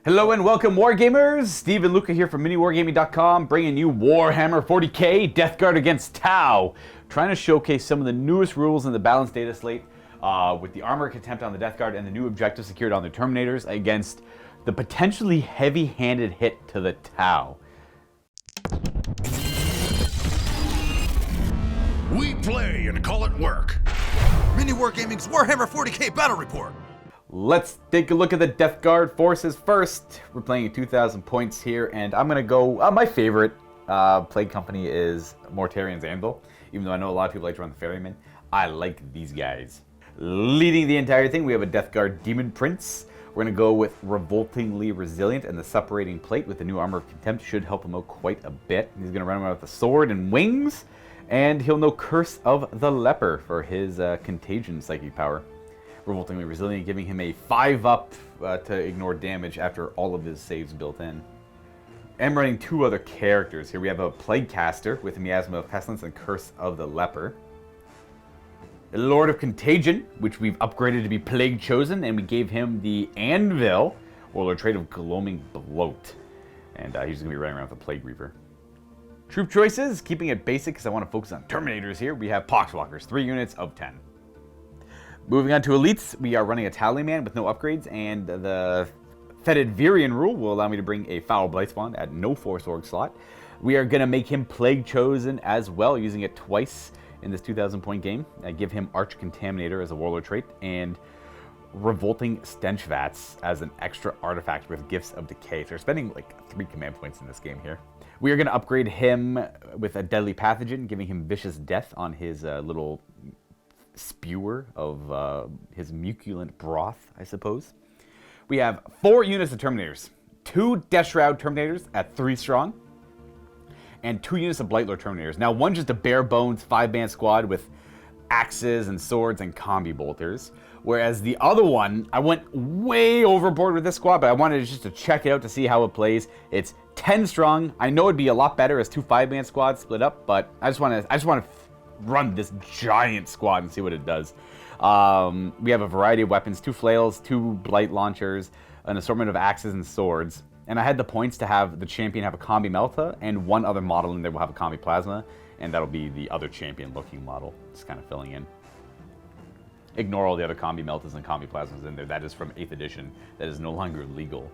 Hello and welcome, Wargamers! Steve and Luka here from MiniWarGaming.com, bringing you Warhammer 40k Death Guard against Tau. Trying to showcase some of the newest rules in the balanced data slate with the armor contempt on the Death Guard and the new objectives secured on the Terminators against the potentially heavy-handed hit to the Tau. We play and call it work. MiniWarGaming's Warhammer 40k Battle Report. Let's take a look at the Death Guard forces first. We're playing at 2,000 points here, and I'm going to go... my favorite plague company is Mortarian's Anvil. Even though I know a lot of people like to run the Ferryman, I like these guys. Leading the entire thing, we have a Death Guard Demon Prince. We're going to go with Revoltingly Resilient, and the Separating Plate with the new Armor of Contempt should help him out quite a bit. He's going to run around with a sword and wings, and he'll know Curse of the Leper for his Contagion psychic power. Revoltingly Resilient, giving him a 5-up to ignore damage after all of his saves built in. I'm running two other characters here. We have a Plague Caster with Miasma of Pestilence and Curse of the Leper. A Lord of Contagion, which we've upgraded to be Plague Chosen, and we gave him the Anvil, or trait of Gloaming Bloat. And he's going to be running around with a Plague Reaper. Troop choices, keeping it basic because I want to focus on Terminators here. We have Poxwalkers, 3 units of 10. Moving on to elites, we are running a Tallyman with no upgrades, and the Fetid Virian rule will allow me to bring a Foul Blightspawn at no Force Org slot. We are going to make him Plague Chosen as well, using it twice in this 2,000 point game. I give him Arch Contaminator as a Warlord trait, and Revolting Stench Vats as an extra artifact with Gifts of Decay. So we're spending like 3 command points in this game here. We are going to upgrade him with a Deadly Pathogen, giving him Vicious Death on his little spewer of his muculent broth, I suppose. We have 4 units of Terminators, 2 Death Shroud Terminators at 3 strong, and 2 units of Blightlord Terminators. Now, one just a bare bones 5-man squad with axes and swords and combi bolters, whereas the other one, I went way overboard with this squad, but I wanted just to check it out to see how it plays. It's 10 strong. I know it'd be a lot better as 2 5-man squads split up, but I just want to run this giant squad and see what it does. We have a variety of weapons, 2 flails, 2 blight launchers, an assortment of axes and swords. And I had the points to have the champion have a combi melta and 1 other model in there will have a combi plasma, and that'll be the other champion looking model, just kind of filling in. Ignore all the other combi meltas and combi plasmas in there. That is from 8th edition. That is no longer legal.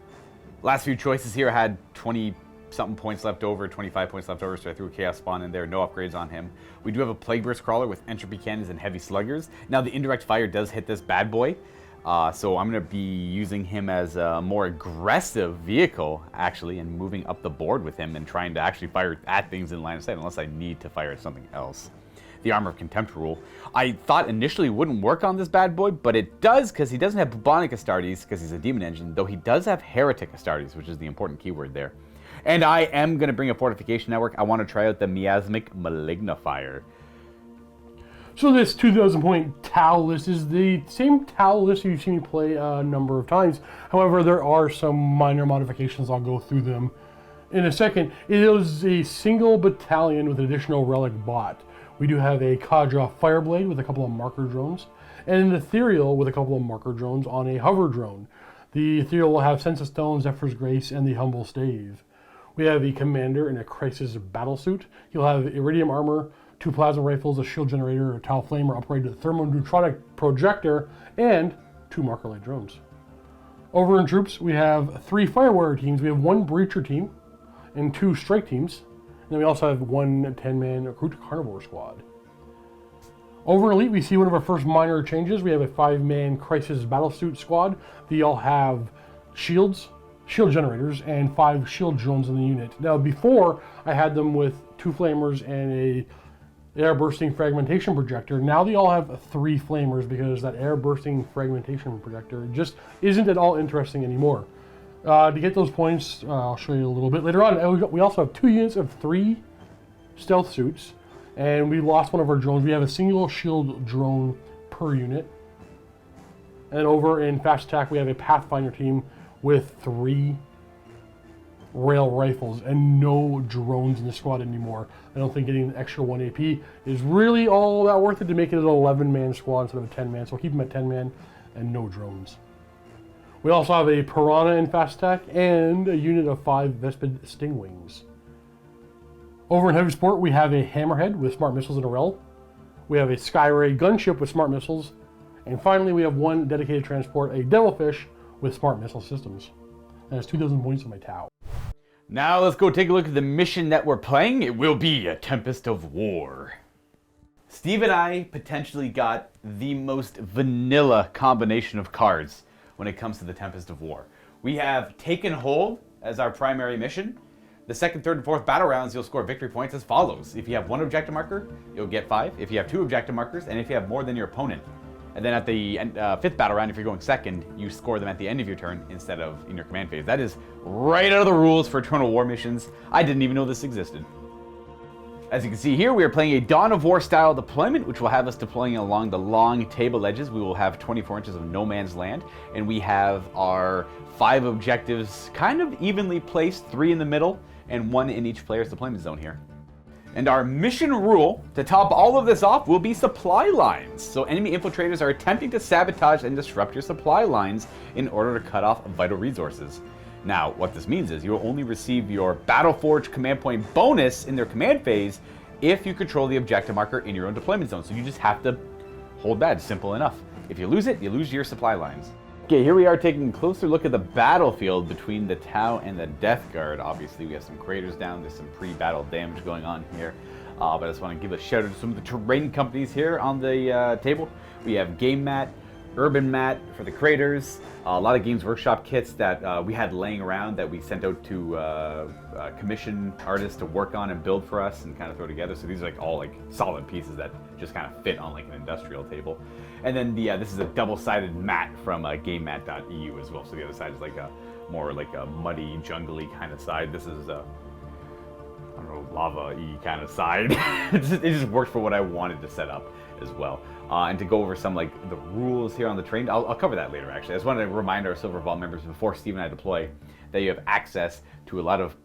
Last few choices here, I had 20 something points left over, 25 points left over, so I threw a Chaos Spawn in there, no upgrades on him. We do have a Plague Burst Crawler with Entropy Cannons and Heavy Sluggers. Now the indirect fire does hit this bad boy, so I'm going to be using him as a more aggressive vehicle, actually, and moving up the board with him and trying to actually fire at things in line of sight, unless I need to fire at something else. The Armor of Contempt rule, I thought initially wouldn't work on this bad boy, but it does because he doesn't have Bubonic Astartes because he's a Demon Engine, though he does have Heretic Astartes, which is the important keyword there. And I am going to bring a Fortification Network. I want to try out the Miasmic Malignifier. So this 2,000 point Tau list is the same Tau list you've seen me play a number of times. However, there are some minor modifications. I'll go through them in a second. It is a single battalion with an additional relic bot. We do have a Kadra Fireblade with a couple of marker drones, and an Ethereal with a couple of marker drones on a hover drone. The Ethereal will have Sense of Stone, Zephyr's Grace, and the Humble Stave. We have a Commander in a Crisis Battlesuit. He'll have Iridium Armor, 2 Plasma Rifles, a Shield Generator, a Tau Flamer upgrade to the Thermoneutronic Projector, and 2 Marker Light Drones. Over in troops, we have 3 Fire Warrior teams. We have 1 Breacher team and 2 Strike teams. And then we also have 1 10-man Recruit Carnivore squad. Over in Elite, we see one of our first minor changes. We have a 5-man Crisis Battlesuit squad. They all have shields, shield generators, and 5 shield drones in the unit. Now before, I had them with 2 flamers and a air bursting fragmentation projector. Now they all have 3 flamers because that air bursting fragmentation projector just isn't at all interesting anymore. To get those points, I'll show you a little bit later on. We also have 2 units of 3 stealth suits, and we lost one of our drones. We have a single shield drone per unit. And over in Fast Attack, we have a Pathfinder team with 3 rail rifles and no drones in the squad anymore. I don't think getting an extra 1 AP is really all that worth it to make it an 11-man squad instead of a 10-man. So we'll keep them at 10-man and no drones. We also have a Piranha in fast attack and a unit of 5 Vespid Stingwings. Over in heavy support, we have a Hammerhead with smart missiles and a rel. We have a Skyray gunship with smart missiles. And finally, we have one dedicated transport, a Devilfish with smart missile systems. That is 2,000 points on my Tau. Now let's go take a look at the mission that we're playing. It will be a Tempest of War. Steve and I potentially got the most vanilla combination of cards when it comes to the Tempest of War. We have Taken Hold as our primary mission. The second, third, and fourth battle rounds, you'll score victory points as follows. If you have 1 objective marker, you'll get 5. If you have 2 objective markers, and if you have more than your opponent. And then at the fifth battle round, if you're going second, you score them at the end of your turn instead of in your command phase. That is right out of the rules for Eternal War missions. I didn't even know this existed. As you can see here, we are playing a Dawn of War style deployment, which will have us deploying along the long table edges. We will have 24 inches of no man's land, and we have our 5 objectives kind of evenly placed, 3 in the middle, and 1 in each player's deployment zone here. And our mission rule to top all of this off will be supply lines. So enemy infiltrators are attempting to sabotage and disrupt your supply lines in order to cut off vital resources. Now, what this means is you will only receive your Battleforge command point bonus in their command phase if you control the objective marker in your own deployment zone. So you just have to hold that. Simple enough. If you lose it, you lose your supply lines. Okay, here we are taking a closer look at the battlefield between the Tau and the Death Guard. Obviously, we have some craters down. There's some pre-battle damage going on here. But I just want to give a shout out to some of the terrain companies here on the table. We have Game Mat, Urban Mat for the craters, a lot of Games Workshop kits that we had laying around that we sent out to commission artists to work on and build for us and kind of throw together. So these are like all like solid pieces that just kind of fit on like an industrial table. And then this is a double-sided mat from GameMat.eu as well. So the other side is like a more like a muddy, jungly kind of side. This is a I don't know, lava-y kind of side. it just worked for what I wanted to set up as well. And to go over some like the rules here on the train, I'll cover that later actually. I just wanted to remind our Silver Vault members before Steve and I deploy that you have access to a lot of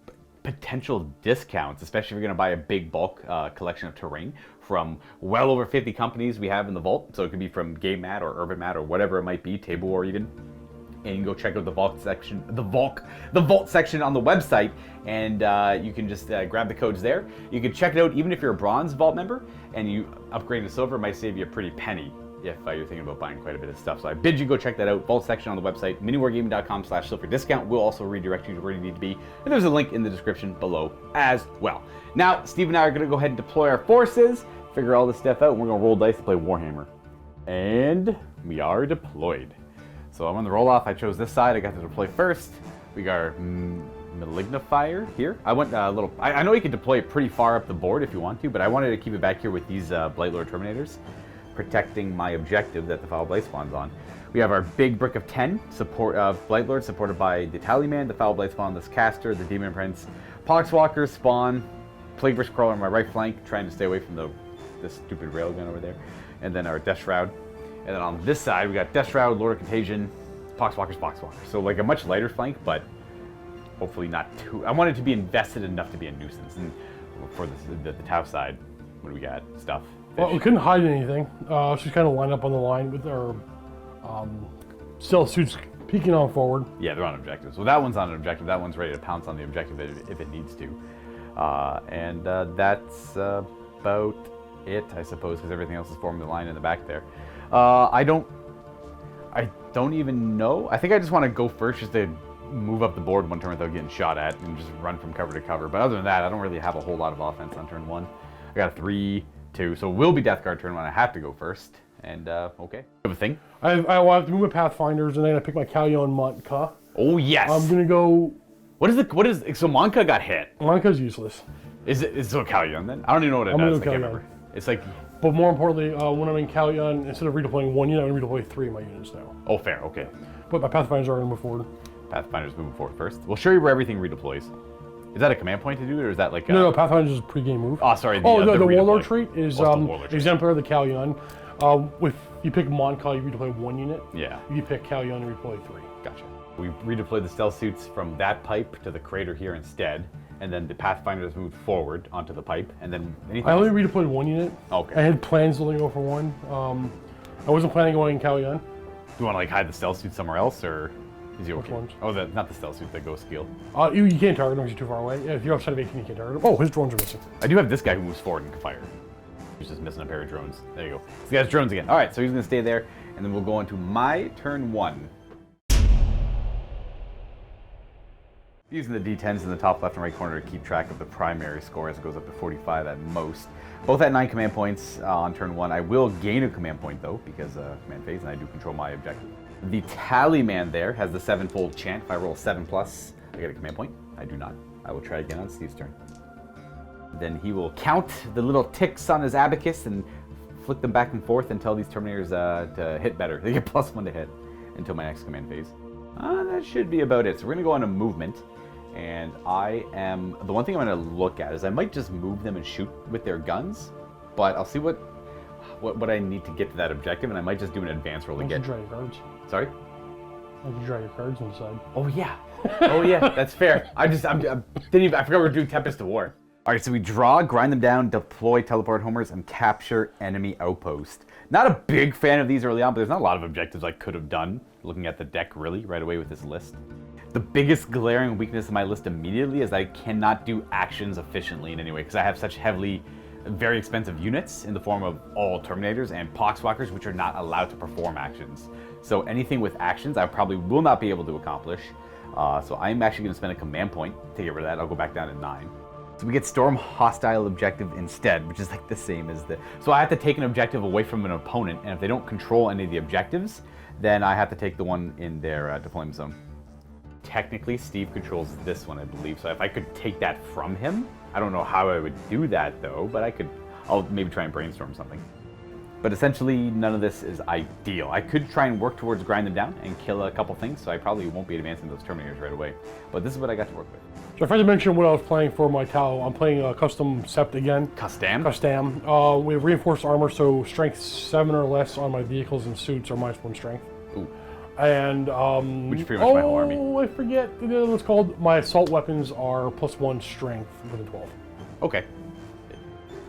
potential discounts, especially if you're going to buy a big bulk collection of terrain from well over 50 companies we have in the vault. So it could be from Game Mat or Urban Mat or whatever it might be, Table War even. And you can go check out the vault section, the vault section on the website, and you can just grab the codes there. You can check it out even if you're a bronze vault member, and you upgrade to silver might save you a pretty penny if you're thinking about buying quite a bit of stuff. So I bid you go check that out. Vault section on the website, miniwargaming.com/silver discount will also redirect you to where you need to be, and there's a link in the description below as well. Now, Steve and I are going to go ahead and deploy our forces, figure all this stuff out, and we're going to roll dice to play Warhammer. And we are deployed. So I'm on the roll-off. I chose this side. I got to deploy first. We got our Malignifier here. I went a little... I know you can deploy it pretty far up the board if you want to, but I wanted to keep it back here with these Blightlord Terminators, protecting my objective that the Foul Blight spawn's on. We have our big brick of 10 support of Blightlord, supported by the Tallyman, the Foul Blight spawn, this Caster, the Demon Prince, Poxwalker, Spawn, Plagueburst Crawler on my right flank, trying to stay away from this stupid railgun over there, and then our Death Shroud. And then on this side, we got Death Shroud, Lord of Contagion, Poxwalker's Poxwalker. So like a much lighter flank, but hopefully not too... I want it to be invested enough to be a nuisance. And for the Tau side, what do we got? Stuff. Fish. Well, we couldn't hide anything. Just kind of lined up on the line with our stealth suits peeking on forward. Yeah, they're on objectives. Well, that one's on an objective. That one's ready to pounce on the objective if it needs to. And that's about it, I suppose, because everything else is forming the line in the back there. I don't even know. I think I just want to go first just to move up the board one turn without getting shot at and just run from cover to cover. But other than that, I don't really have a whole lot of offense on turn 1. I got a 3-2, so it will be Death Guard turn 1. I have to go first. And, okay. You have a thing? I will have to move my Pathfinders, and then I pick my Kalyon Monka. Oh, yes! I'm going to go... So Monka got hit. Monka's useless. Is it so Kalyon then? I don't even know what it does. I can't remember. It's like... But more importantly, when I'm in Kalyon, instead of redeploying 1 unit, I'm going to redeploy 3 of my units now. Oh, fair, okay. But my Pathfinders are going to move forward. Pathfinder's moving forward first. We'll show you where everything redeploys. Is that a command point to do it, or is that like a... No, Pathfinder's is a pre-game move. Oh, sorry. The Warlord trait is Exemplar of the Kalyon. If you pick Monka, you redeploy 1 unit. Yeah. If you pick Kalyon, you redeploy 3. Gotcha. We redeployed the stealth suits from that pipe to the crater here instead, and then the Pathfinders moved forward onto the pipe, and then anything I only else? redeployed 1 unit. Okay. I had plans to only go for 1. I wasn't planning on going in Kalyon. Do you want to like hide the stealth suit somewhere else, or...? Is he okay? Which ones? Oh, not the stealth suit, the ghost skill. You can't target him because you're too far away. Yeah, if you're outside of 18, you can't target him. Oh, his drones are missing. I do have this guy who moves forward and can fire. He's just missing a pair of drones. There you go. This guy's drones again. All right, so he's going to stay there, and then we'll go on to my turn 1. Using the D10s in the top left and right corner to keep track of the primary score as it goes up to 45 at most. Both at 9 command points on turn 1. I will gain a command point though, because command phase, and I do control my objective. The tally man there has the 7-fold chant. If I roll 7+, I get a command point. I do not. I will try again on Steve's turn. Then he will count the little ticks on his abacus and flick them back and forth and tell these Terminators to hit better. They get +1 to hit until my next command phase. That should be about it. So we're going to go on to movement. And the one thing I'm going to look at is I might just move them and shoot with their guns, but I'll see what I need to get to that objective, and I might just do an advance roll to get. Draw your cards. Sorry? You draw your cards on the side. Oh yeah. Oh yeah, that's fair. I forgot we were doing Tempest to War. Alright, so we draw, grind them down, deploy teleport homers, and capture enemy outpost. Not a big fan of these early on, but there's not a lot of objectives I could have done, looking at the deck really, right away with this list. The biggest glaring weakness of my list immediately is I cannot do actions efficiently in any way, because I have such very expensive units in the form of all Terminators and Poxwalkers, which are not allowed to perform actions. So anything with actions, I probably will not be able to accomplish. So I'm actually going to spend a command point to get rid of that. I'll go back down to 9. So we get Storm Hostile Objective instead, which is like the same as the... So I have to take an objective away from an opponent, and if they don't control any of the objectives, then I have to take the one in their deployment zone. Technically, Steve controls this one, I believe, so if I could take that from him, I don't know how I would do that though, but I'll maybe try and brainstorm something. But essentially, none of this is ideal. I could try and work towards grind them down and kill a couple things, so I probably won't be advancing those Terminators right away. But this is what I got to work with. So I forgot to mention what I was playing for my Tau. I'm playing a custom Sept again. Custom? Custom. We have reinforced armor, so strength 7 or less on my vehicles and suits are -1 strength. Ooh. And which is pretty much my whole army. Oh, I forget what it's called. My assault weapons are +1 strength within 12. Okay.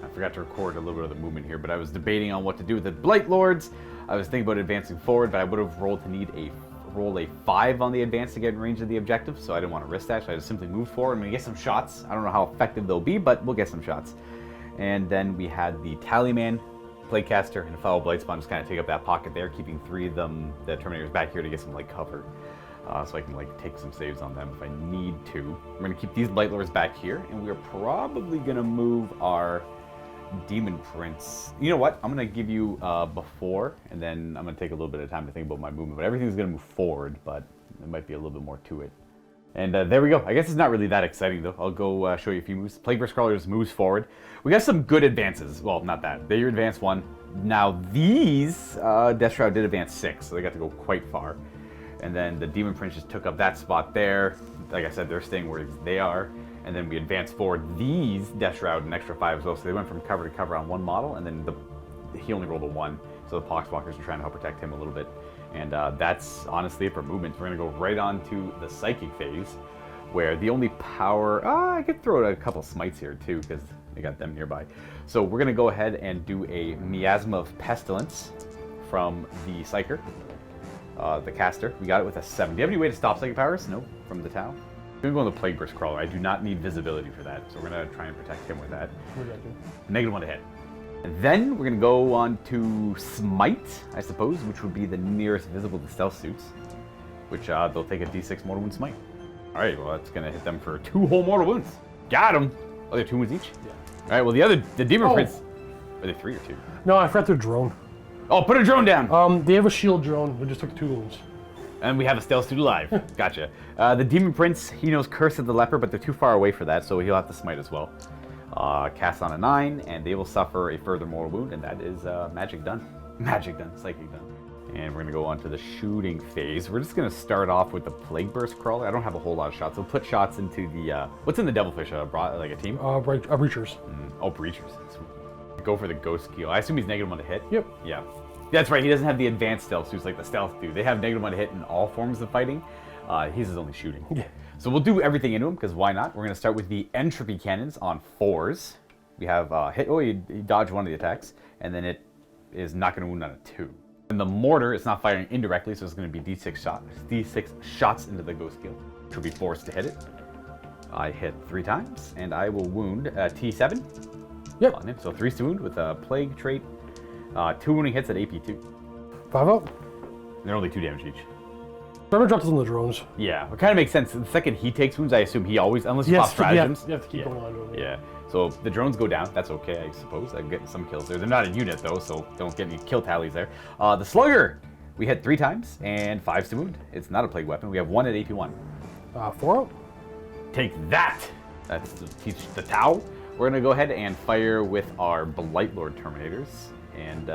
I forgot to record a little bit of the movement here, but I was debating on what to do with the Blight Lords. I was thinking about advancing forward, but I would have rolled to roll a 5 on the advance to get in range of the objective, so I didn't want to risk that, so I just simply moved forward. I'm going to get some shots. I don't know how effective they'll be, but we'll get some shots. And then we had the Tallyman, Plaguecaster, and a Foul Blightspawn just kind of take up that pocket there, keeping 3 of them, the Terminators, back here to get some cover, so I can take some saves on them if I need to. I'm going to keep these Blight Lords back here, and we're probably going to move our Demon Prince. You know what? I'm going to give you before, and then I'm going to take a little bit of time to think about my movement. But everything's going to move forward, but there might be a little bit more to it. And there we go. I guess it's not really that exciting, though. I'll go show you a few moves. Plagueburst Crawlers moves forward. We got some good advances. Well, not that. They're your advanced 1. Now, these, Death Shroud did advance 6, so they got to go quite far. And then the Demon Prince just took up that spot there. Like I said, they're staying where they are. And then we advanced forward. These Death Shroud an extra 5 as well, so they went from cover to cover on one model, and then he only rolled a 1. So the Poxwalkers are trying to help protect him a little bit. And that's honestly it for movements. We're going to go right on to the Psychic phase, where the only power... I could throw a couple smites here too, because I got them nearby. So we're going to go ahead and do a Miasma of Pestilence from the Psyker, the caster. We got it with a 7. Do you have any way to stop Psychic powers? No, from the Tau? I'm going to go on the Plagueburst Crawler. I do not need visibility for that, so we're going to try and protect him with that. -1 to hit. And then we're going to go on to Smite, I suppose, which would be the nearest visible to stealth suits, which they'll take a d6 mortal wound smite. All right, well, that's going to hit them for 2 whole mortal wounds. Got them. Oh, they're 2 wounds each? Yeah. All right, well, the Demon Prince... Are they 3 or 2? No, I forgot their drone. Oh, put a drone down. They have a shield drone. They just took 2 wounds. And we have a stealth suit alive. Gotcha. The Demon Prince, he knows Curse of the Leper, but they're too far away for that, so he'll have to smite as well. Cast on a 9, and they will suffer a further mortal wound, and that is magic done. Magic done. Psychic done. And we're going to go on to the shooting phase. We're just going to start off with the Plagueburst Crawler. I don't have a whole lot of shots. We'll put shots into the... what's in the Devilfish? Like a team? Breachers. Oh, Breachers. Go for the Ghost Skill. I assume he's -1 to hit? Yep. Yeah. That's right, he doesn't have the advanced stealth suits like the stealth do. They have -1 to hit in all forms of fighting. His is only shooting. Yeah. So we'll do everything into him, because why not? We're going to start with the Entropy Cannons on 4s. We have hit, he dodged 1 of the attacks, and then it is not going to wound on a 2. And And the mortar, it's not firing indirectly, so it's going to be D6 shots into the ghost guild, which will be forced to hit it. I hit 3 times, and I will wound T7. Yep. On him. So 3 wound with a plague trait. 2 wounding hits at AP2. 5 up. And they're only 2 damage each. Remember dropped this on the drones. Yeah, it kind of makes sense. The second he takes wounds, I assume he always, unless he pops stratagems. You have to keep going on doing it. Yeah. So the drones go down. That's okay, I suppose. I'm getting some kills there. They're not a unit though, so don't get any kill tallies there. The slugger, we hit 3 times and 5 to wound. It's not a plague weapon. We have 1 at AP1. 4 up. Take that. That's to teach the Tau. We're gonna go ahead and fire with our Blightlord Terminators, and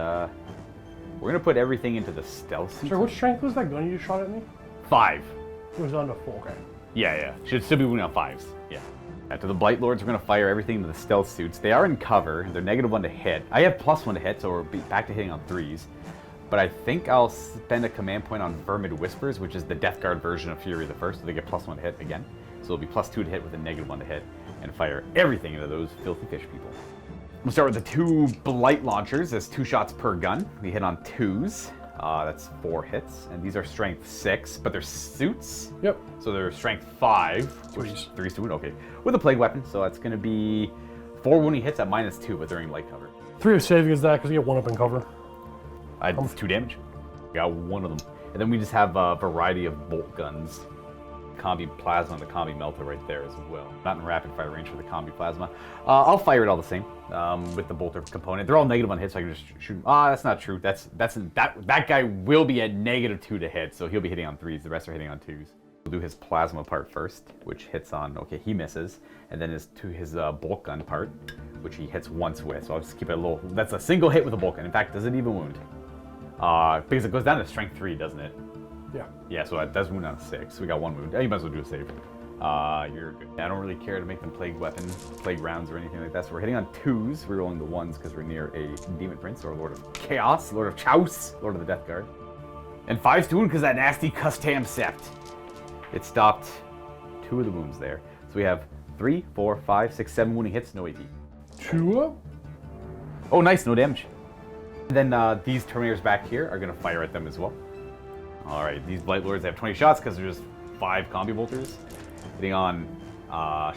we're gonna put everything into the stealth suit. Sure, what strength was that gun you just shot at me? 5. It was on to 4, okay. Yeah. Should still be wounding on 5s. Yeah. To the Blightlords, we're gonna fire everything into the stealth suits. They are in cover. They're -1 to hit. I have +1 to hit, so we're back to hitting on 3s. But I think I'll spend a command point on Vermid Whispers, which is the Death Guard version of Fury the First, so they get +1 to hit again. So it'll be +2 to hit with a -1 to hit, and fire everything into those filthy fish people. We'll start with the 2 Blight Launchers. There's 2 shots per gun. We hit on 2s. That's 4 hits, and these are strength 6, but they're suits. Yep. So they're strength 5, which 3s. 3s to wound. Okay, with a plague weapon, so that's going to be 4 wounding hits at -2, but they're in light cover. 3 of save against that because you get 1 up in cover. It's 2 damage. Got 1 of them, and then we just have a variety of bolt guns. Combi Plasma and the Combi Melta right there as well. Not in rapid fire range for the Combi Plasma. I'll fire it all the same with the bolter component. They're all -1 hit, so I can just shoot. That's not true. That guy will be at -2 to hit, so he'll be hitting on 3s. The rest are hitting on 2s. We'll do his plasma part first, which hits on. Okay, he misses, and then his bolt gun part, which he hits once with. So I'll just keep it a little. That's a single hit with a bolt gun. In fact, does it even wound? Because it goes down to strength 3, doesn't it? Yeah. Yeah, so that does wound on 6. We got 1 wound. You might as well do a save. You're good. I don't really care to make them plague rounds or anything like that. So we're hitting on 2s, rerolling the 1s because we're near a Demon Prince or Lord of Chaos, Lord of Chaos, Lord of the Death Guard. And 5s to wound because that nasty Custom Sept. It stopped 2 of the wounds there. So we have 3, 4, 5, 6, 7 wounding hits, no AP. 2 up. Oh, nice, no damage. And then these Terminators back here are going to fire at them as well. All right, these Blight Lords, they have 20 shots because there's 5 combi bolters. Hitting on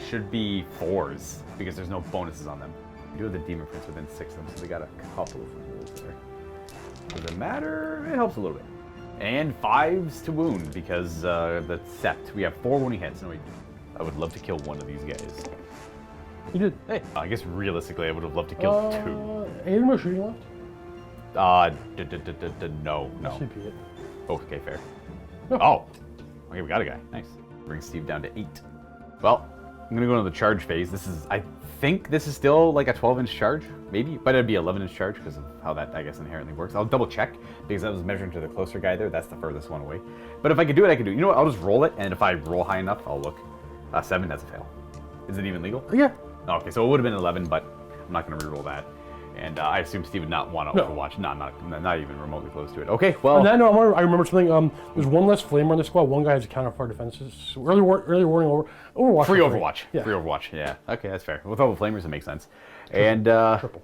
should be 4s because there's no bonuses on them. We do have the Demon Prince within 6 of them, so they got a couple of rolls there. Does it matter? It helps a little bit. And 5s to wound because the Sept. We have 4 wounding hits. No, I would love to kill one of these guys. You did. Hey, I guess realistically, I would have loved to kill 2. Any more shooting left? No. That should be it. Oh, okay, fair. No. Oh, okay, we got a guy. Nice. Bring Steve down to 8. Well, I'm gonna go into the charge phase. I think this is still like a 12-inch charge, maybe, but it'd be 11-inch charge because of how that, I guess, inherently works. I'll double check because I was measuring to the closer guy there. That's the furthest one away. But if I could do it, I could do it. You know what? I'll just roll it, and if I roll high enough, I'll look. 7, that's a fail. Is it even legal? Yeah. Oh, okay, so it would have been 11, but I'm not gonna re-roll that. And I assume Steve would not want to Overwatch. Not even remotely close to it. Okay, well. On that note, I remember something. There's 1 less flamer on the squad. 1 guy has a counterfire defenses. So early warning over. Overwatch. Free Overwatch. Yeah. Free Overwatch. Yeah. Okay, that's fair. With all the flamers, it makes sense. And Triple.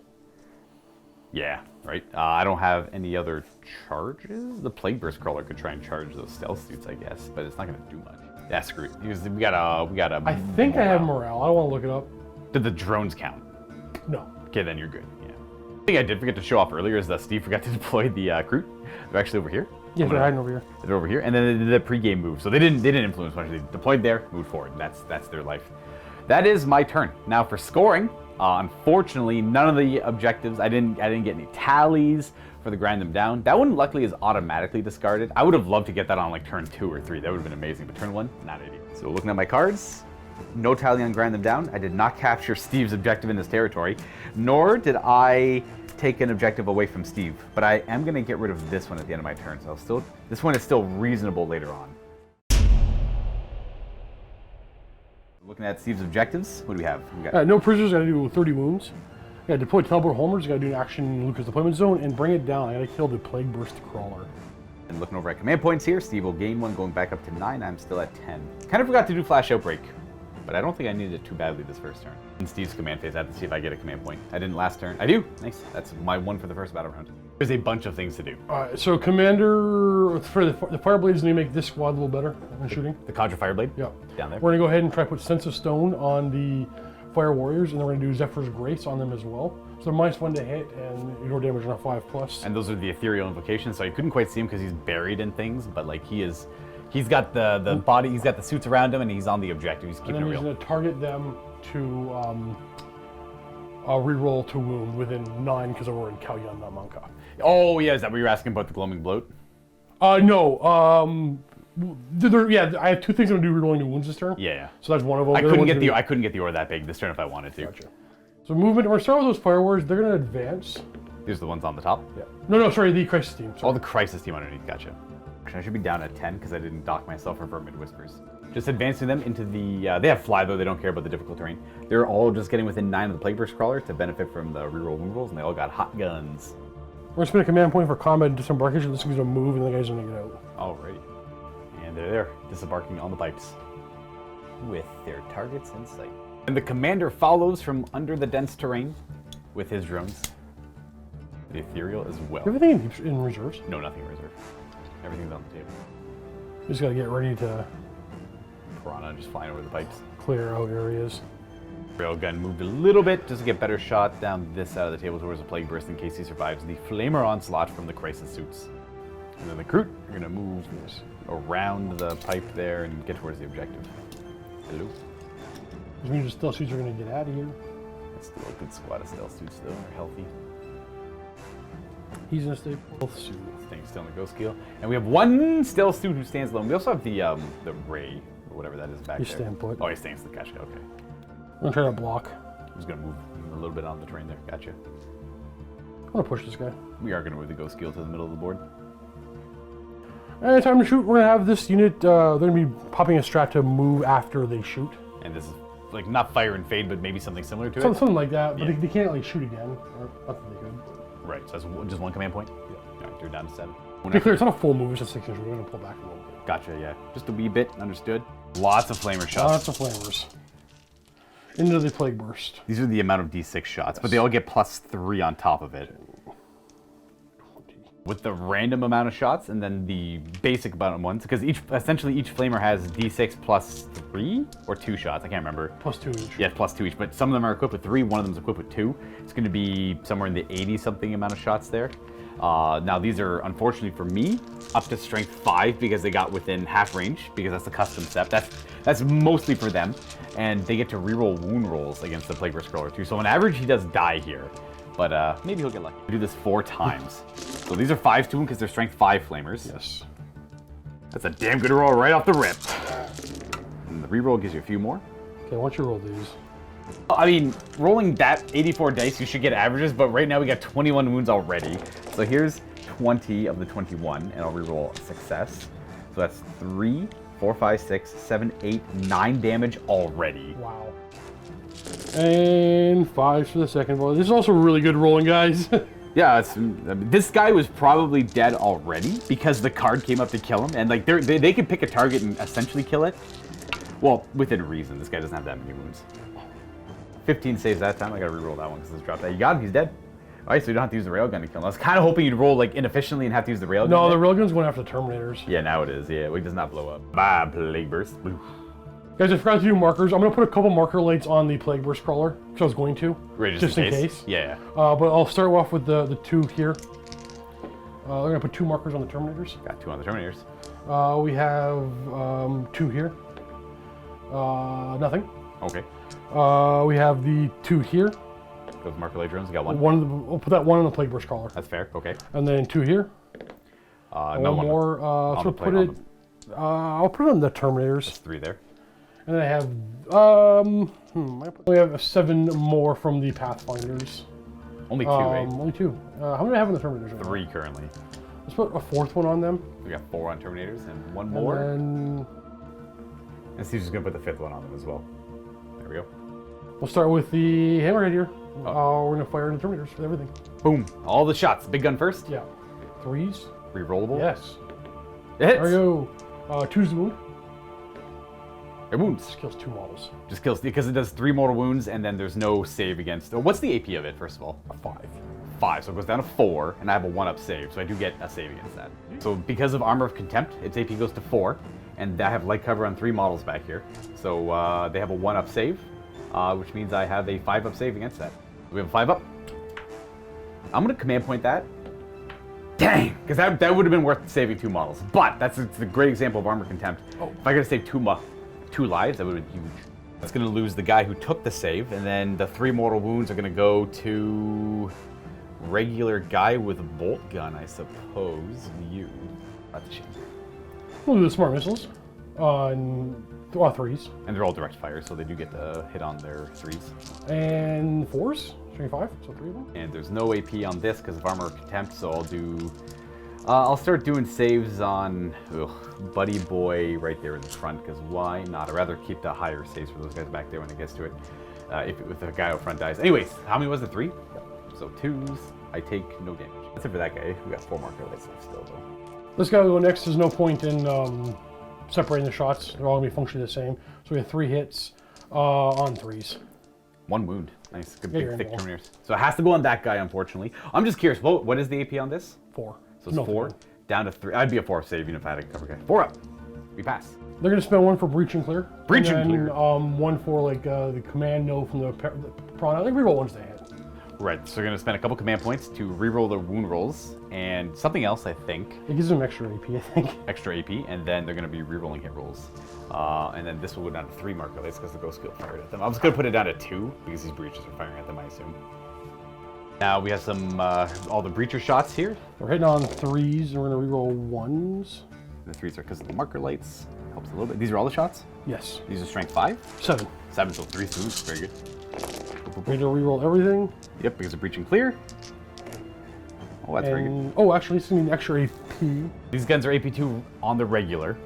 yeah, right. I don't have any other charges. The Plague Burst Crawler could try and charge those stealth suits, I guess, but it's not going to do much. Yeah, screw it. Because we got a. I think I have morale. I don't want to look it up. Did the drones count? No. Okay, then you're good. Yeah. The thing I did forget to show off earlier is that Steve forgot to deploy the Kroot. They're actually over here. Yeah, they're hiding over here. They're over here, and then they did the pre-game move. So they didn't influence much. They deployed there, moved forward. That's their life. That is my turn. Now for scoring, unfortunately, none of the objectives. I didn't get any tallies for the grind them down. That one luckily is automatically discarded. I would have loved to get that on like turn 2 or 3. That would have been amazing. But turn 1, not ideal. So looking at my cards, no tally on grind them down. I did not capture Steve's objective in this territory, nor did I take an objective away from Steve. But I am going to get rid of this one at the end of my turn. So this one is still reasonable later on. Looking at Steve's objectives, what do we have? No prisoners, gotta do 30 wounds. Yeah, deploy teleport homers, gotta do an action in Luka's deployment zone, and bring it down. I gotta kill the Plague Burst Crawler. And looking over at command points here, Steve will gain 1, going back up to 9. I'm still at 10. Kind of forgot to do Flash Outbreak, but I don't think I needed it too badly this first turn. In Steve's command phase, I have to see if I get a command point. I didn't last turn. I do! Nice. That's my 1 for the first battle round. There's a bunch of things to do. Alright, so Commander, for the Fireblades, need to make this squad a little better in shooting. The Cadre Fireblade? Yeah. Down there. We're going to go ahead and try to put Sense of Stone on the Fire Warriors, and then we're going to do Zephyr's Grace on them as well. So they're -1 to hit, and ignore damage on a 5+. And those are the ethereal invocations, so you couldn't quite see him because he's buried in things, but like he's got the body, he's got the suits around him, and he's on the objective. He's And keeping then it he's real. going to target them to reroll to wound within 9 because we're in Kalyan Namanka. Oh yeah, is that what you were asking about the gloaming bloat? No. I have 2 things I'm going to do rerolling to wounds this turn. Yeah. So that's one of them. I couldn't get the aura that big this turn if I wanted to. Gotcha. So movement, we're going to start with those Fire Warriors. They're going to advance. These are the ones on the top? Yeah. No, sorry, the Crisis team. All the Crisis team underneath, gotcha. I should be down at 10 because I didn't dock myself for Vermin Whispers. Just advancing them into the, they have fly though, they don't care about the difficult terrain. They're all just getting within 9 of the Plagueburst Crawler to benefit from the reroll wound rolls, and they all got hot guns. We're going to spend a command point for combat and disembarkation, and this thing's going to move and the guy's going to get out. Alrighty. And they're there, disembarking on the pipes. With their targets in sight. And the commander follows from under the dense terrain with his drones. The ethereal as well. Everything in reserves. No, nothing in reserve. Everything's on the table. You just got to get ready to Piranha just flying over the pipes. clear out areas. Railgun moved a little bit just to get better shot down this side of the table towards the Plague Burst in case he survives the Flamer Onslaught from the Crisis suits. And then the Kroot are going to move around the pipe there and get towards the objective. Hello? Which means the stealth suits are going to get out of here. That's still a good squad of stealth suits though, they're healthy. He's going to stay both suit. Staying still in the ghost skill. And we have one stealth suit who stands alone. We also have the Ray, or whatever that is back He's there. staying put. Oh, he's staying still, gotcha, okay. I'm going to try to block. He's going to move a little bit on the train there, gotcha. I'm going to push this guy. We are going to move the ghost skill to the middle of the board. And time to shoot. We're going to have this unit, they're going to be popping a strat to move after they shoot. And this is like not fire and fade, but maybe something similar to it. Something like that, but Yeah. they can't like shoot again. Or not that they could. Right, so that's just one command point? Yeah. All right, you're down to 7. To be clear, it's not a full move, it's just 6 inches. We're going to pull back a little bit. Gotcha, yeah. Just a wee bit, understood. Lots of flamer shots. Lots of flamers. Into the Plague Burst. These are the amount of D6 shots, but they all get +3 on top of it. With the random amount of shots and then the basic amount of ones, because essentially each flamer has D6 +3 or 2 shots. I can't remember. +2 each. Yeah, +2 each, but some of them are equipped with 3. One of them is equipped with 2. It's going to be somewhere in the 80-something amount of shots there. Now these are, unfortunately for me, up to strength 5 because they got within half range, because that's a custom step. That's mostly for them, and they get to reroll wound rolls against the Plague Burst Crawler too. So on average, he does die here, but maybe he'll get lucky. We do this 4 times. So these are 5s to him because they're strength 5 flamers. Yes. That's a damn good roll right off the rip. And the reroll gives you a few more. Okay, why don't you roll these? I mean, rolling that 84 dice, you should get averages, but right now we got 21 wounds already. So here's 20 of the 21, and I'll reroll a success. So that's 3, 4, 5, 6, 7, 8, 9 damage already. Wow. And 5 for the second one. This is also really good rolling, guys. Yeah, this guy was probably dead already because the card came up to kill him, and like they could pick a target and essentially kill it. Well, within reason. This guy doesn't have that many wounds. 15 saves that time. I gotta reroll that one because it's dropped that. You got him. He's dead. All right, so you don't have to use the railgun to kill him. I was kind of hoping you'd roll like inefficiently and have to use the railgun. No, the railgun's going after the Terminators. Yeah, now it is. Yeah, well, he does not blow up. Bye, Plague Burst. Oof. Guys, I forgot to do markers. I'm going to put a couple marker lights on the Plague Burst Crawler, because I was going to. Right, just in case. Yeah. But I'll start off with the 2 here. I'm going to put 2 markers on the Terminators. Got 2 on the Terminators. We have 2 here. Nothing. Okay. We have the 2 here. Those marker light drones. You got 1. We'll put that 1 on the Plague Burst Crawler. That's fair. Okay. And then 2 here. No one more. on So the put it. I'll put it on the Terminators. 3 there. And then I have. We have 7 more from the Pathfinders. Only 2, right? Only 2. How many do I have on the Terminators? Right 3 currently. Let's put a 4th one on them. We got 4 on Terminators and 1 more. And And Steve's just gonna put the 5th one on them as well. There we go. we'll start with the Hammerhead here. We're gonna fire in the Terminators with everything. Boom! All the shots. Big gun first. Yeah. 3s. Rerollable. Yes. It hits. There we go. 2's the wound. It wounds. Just kills 2 models. Just kills because it does 3 mortal wounds and then there's no save against. What's the AP of it first of all? A 5. 5, so it goes down to 4, and I have a 1-up save, so I do get a save against that. So because of Armor of Contempt, its AP goes to 4, and I have light cover on 3 models back here. So they have a 1-up save, which means I have a 5-up save against that. We have a 5-up. I'm going to command point that. Dang! Because that would have been worth saving 2 models. But it's a great example of Armor Contempt. If I could have saved 2 lives, that would have been huge. That's going to lose the guy who took the save, and then the 3 mortal wounds are going to go to regular guy with a bolt gun, I suppose. You. That's a shame. We'll do the smart missiles on 3s. And they're all direct fire, so they do get to hit on their 3s. And 4s, 25, so 3 of them. And there's no AP on this because of Armor of Contempt, so I'll start doing saves on Buddy Boy right there in the front, because why not? I'd rather keep the higher saves for those guys back there when it gets to it, if the guy out front dies. Anyways, how many was it? 3? So 2s, I take no damage. That's it for that guy. We got 4 marker lights left still, though. This guy will go next. There's no point in separating the shots. They're all going to be functioning the same. So we have 3 hits on 3s. 1 wound. Nice. Good Yeah, big thick Terminators. So it has to go on that guy, unfortunately. I'm just curious, what is the AP on this? 4. So it's 4, down to 3. I'd be a 4 save even if I had a cover guy. 4 up. We pass. They're going to spend 1 for breach and clear. Breach and then, clear. 1 for like the command no from the prawn. I think reroll ones they hit. Right, so we're going to spend a couple command points to reroll their wound rolls, and something else, I think. It gives them extra AP, I think. Extra AP, and then they're going to be rerolling hit rolls. And then this will go down to 3 marker lights because the ghost skill fired at them. I was going to put it down to 2 because these breaches are firing at them, I assume. Now we have some, all the breacher shots here. We're hitting on 3s, and we're going to reroll 1s. The 3s are because of the marker lights. Helps a little bit. These are all the shots? Yes. These are strength 5? 7. 7, so 3 wounds. Very good. Ready to reroll everything. Yep, because of breach and clear. Oh, that's very good. Oh, actually, it's going to be an extra AP. These guns are AP2 on the regular,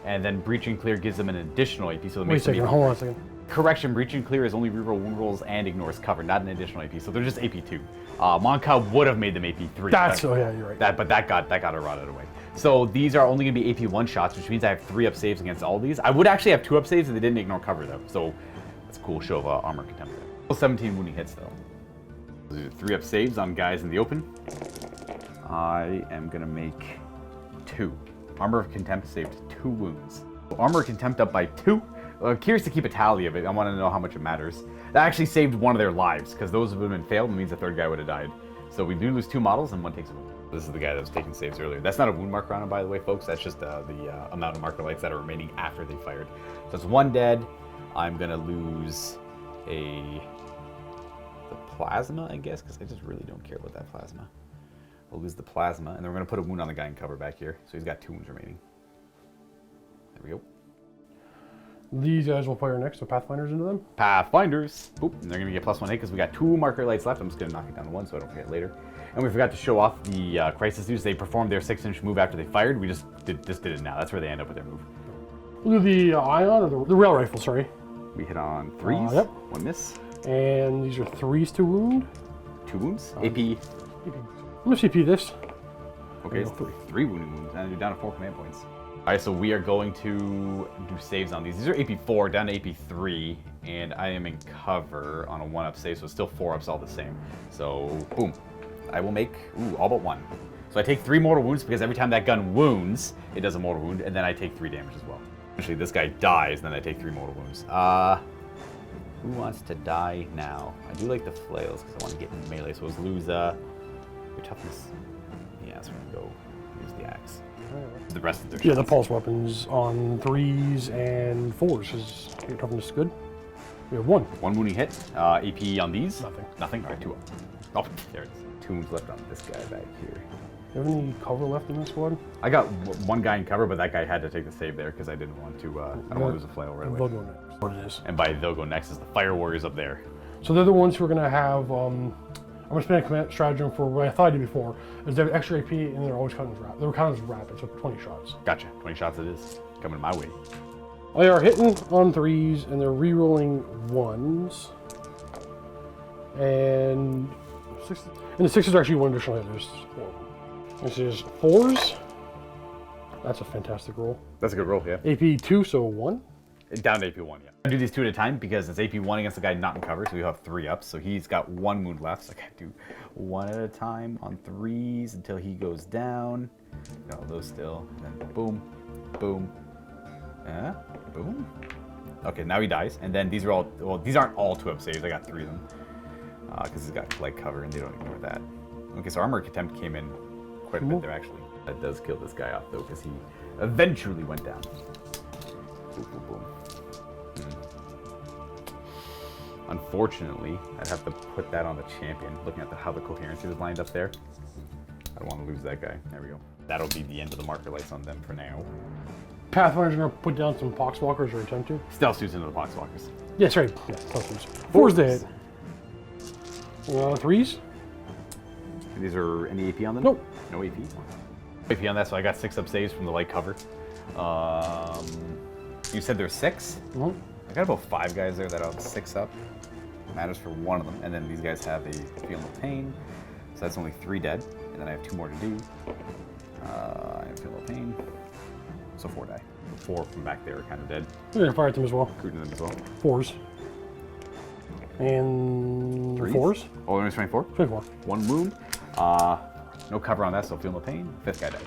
and then breach and clear gives them an additional AP, so it Wait a makes them second, even. hold on a second. Correction, breach and clear is only reroll wound rolls and ignores cover, not an additional AP, so they're just AP2. Monka would have made them AP3. Oh yeah, you're right. But that got eroded away. So these are only going to be AP1 shots, which means I have 3-up saves against all these. I would actually have 2-up saves if they didn't ignore cover, though. So that's a cool show of armor contempt. 17 wounding hits, though. Those are 3-up saves on guys in the open. I am going to make 2. Armor of Contempt saved 2 wounds. Armor of Contempt up by 2. Curious to keep a tally of it. I want to know how much it matters. That actually saved 1 of their lives, because those of them had failed, it means the 3rd guy would have died. So we do lose 2 models, and 1 takes a wound. This is the guy that was taking saves earlier. That's not a wound marker on him, by the way, folks. That's just the amount of marker lights that are remaining after they fired. So it's 1 dead. I'm going to lose the plasma, I guess, because I just really don't care about that plasma. We'll lose the plasma, and then we're going to put a wound on the guy in cover back here. So he's got 2 wounds remaining. There we go. These guys will fire next, so Pathfinders into them. Pathfinders. Oop, and they're going to get +1 hit because we got 2 marker lights left. I'm just going to knock it down to 1 so I don't forget later. And we forgot to show off the Crisis dudes. They performed their 6-inch move after they fired. We just did it now. That's where they end up with their move. We'll do the Ion, or the rail rifle, sorry. We hit on 3s. Yep. 1 miss. And these are 3s to wound. 2 wounds. AP. I'm going to CP this. Okay, it's 3 wounding wounds, and you're down to 4 command points. All right, so we are going to do saves on these. These are AP4 down to AP3, and I am in cover on a 1-up save, so it's still 4-ups all the same. So, boom. I will make, all but 1. So I take 3 mortal wounds because every time that gun wounds, it does a mortal wound, and then I take 3 damage as well. Actually, this guy dies, and then I take 3 mortal wounds. Who wants to die now? I do like the flails because I want to get in melee, so let's lose your toughness. Yeah, so we're going to go use the axe. The rest of their shots. Yeah, the pulse weapons on 3s and 4s, because your toughness is good. We have 1. 1 wounding hit. AP on these? Nothing. Nothing? All right, 2 up. Oh, there it is. 2 wounds left on this guy back here. Do you have any cover left in this squad? I got 1 guy in cover, but that guy had to take the save there because I didn't want to, I don't want to lose a flail right away. They'll go next. What it is. And by they'll go next is the Fire Warriors up there. So they're the ones who are going to have, I'm going to spend a command stratagem for what I thought I did before, is they have extra AP and they're always counted as rapid. They're counted as rapid, so 20 shots. Gotcha. 20 shots it is. Coming my way. They are hitting on 3s and they're re-rolling 1s. And the 6s are actually 1 additional hit. There's 4. This is 4s. That's a fantastic roll. That's a good roll, yeah. AP 2, so 1. Down to AP1, yeah. I do these 2 at a time because it's AP1 against the guy not in cover, so we have 3 ups. So he's got 1 wound left, so I gotta do 1 at a time on 3s until he goes down. No, those still. And then boom, boom, boom. Okay, now he dies. And then these are all, well, these aren't all 2-up saves. I got 3 of them. Because he's got leg cover and they don't ignore that. Okay, so armor attempt came in quite a bit there, actually. That does kill this guy off, though, because he eventually went down. Boom, boom, boom. Unfortunately, I'd have to put that on the champion, looking at how the coherency was lined up there. I don't want to lose that guy. There we go. That'll be the end of the marker lights on them for now. Pathfinder's gonna put down some poxwalkers or attempt to. Stealth suits into the poxwalkers. Yes, right. Yeah, stealth suits. 4's dead. 3s? These are any AP on them? Nope. No AP? AP on that, so I got 6-up saves from the light cover. You said there's 6? Mm-hmm. I got about 5 guys there that have 6 up. Matters for 1 of them. And then these guys have a Feel No Pain. So that's only 3 dead. And then I have 2 more to do. I have Feel No Pain. So 4 die. The 4 from back there are kind of dead. We're gonna fire at them as well. Recruiting them as well. 4s. And 3s? 4s? Oh, only 24? 24. 1 wound. No cover on that, so Feel No Pain. 5th guy dies.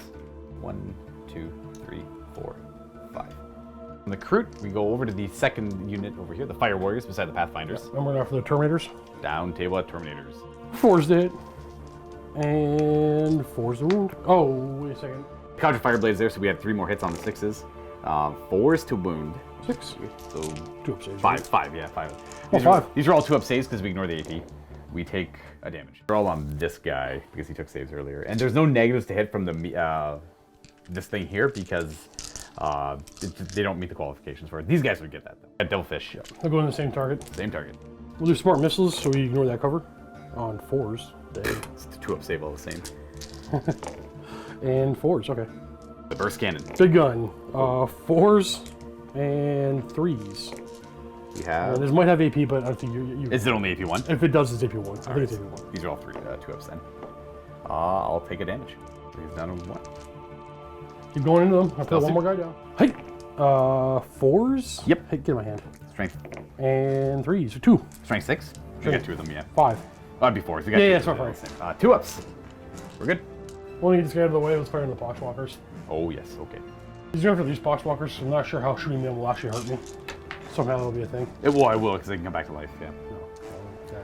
1, 2, 3, 4, 5. From the Recruit, we go over to the second unit over here, the Fire Warriors beside the Pathfinders. And we're going for the Terminators. Down table at Terminators. 4's dead. And 4's the wound. Oh, wait a second. Conjure Fire Blades there, so we had 3 more hits on the 6s. 4's to wound. 6. So 2-up saves. 5, yeah, 5. Oh, 5. These are all 2-up saves because we ignore the AP. We take a damage. We're all on this guy because he took saves earlier. And there's no negatives to hit from the this thing here because they don't meet the qualifications for it. These guys would get that though. At Devilfish. Yeah. I'll go in the same target. Same target. We'll do smart missiles so we ignore that cover. On 4's. Dead. It's a 2-up save all the same. And 4's, okay. The Burst Cannon. Big gun. 4's and 3's. We have... This might have AP, but I don't think you Is it only AP1? If it does, it's AP1. I think it's AP1. These are all 3 2-ups then. I'll take a damage. So he's down to 1. Keep going into them. I'll put one more guy down. Hey! 4's? Yep. Hey, get in my hand. Strength. And 3's. 2. Strength 6? We got 2 of them, yeah. 5. That'd be 4s. We got Yeah, 2 yeah, of sorry. them. 2-ups. We're good. We'll get this guy out of the way. Let's fire in the poxwalkers. Oh, yes. Okay. He's going for these poxwalkers, so I'm not sure how shooting them will actually hurt me. Somehow that'll be a thing. I will, because they can come back to life, yeah. No. Okay.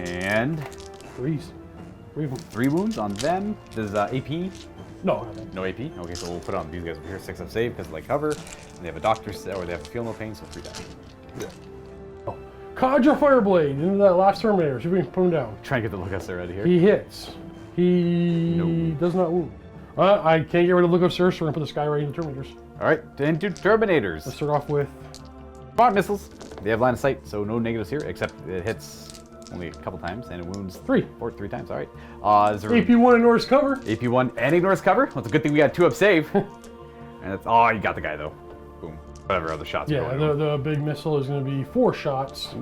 And 3's. 3 of them. 3 wounds on them. Does AP? No, nothing. No AP? Okay, so we'll put on these guys over here. 6-up save because of like cover. And they have a doctor's, or they have Feel No Pain, so 3 die. Yeah. Oh. Conjure Fireblade into that last Terminator. See if we can put him down. Try and get the Luka sir out of here. He hits. He does not wound. I can't get rid of Luka sir, so we're going to put this guy right into Terminators. Alright, into Terminators. Let's start off with... Smart missiles. They have line of sight, so no negatives here, except it hits only a couple times and it wounds 3 times. Alright. AP1 ignores cover. AP1 and ignores cover. Well, it's a good thing we got 2-up save. And it's, oh, you got the guy though. Boom. Whatever other shots. Yeah, the big missile is going to be 4 shots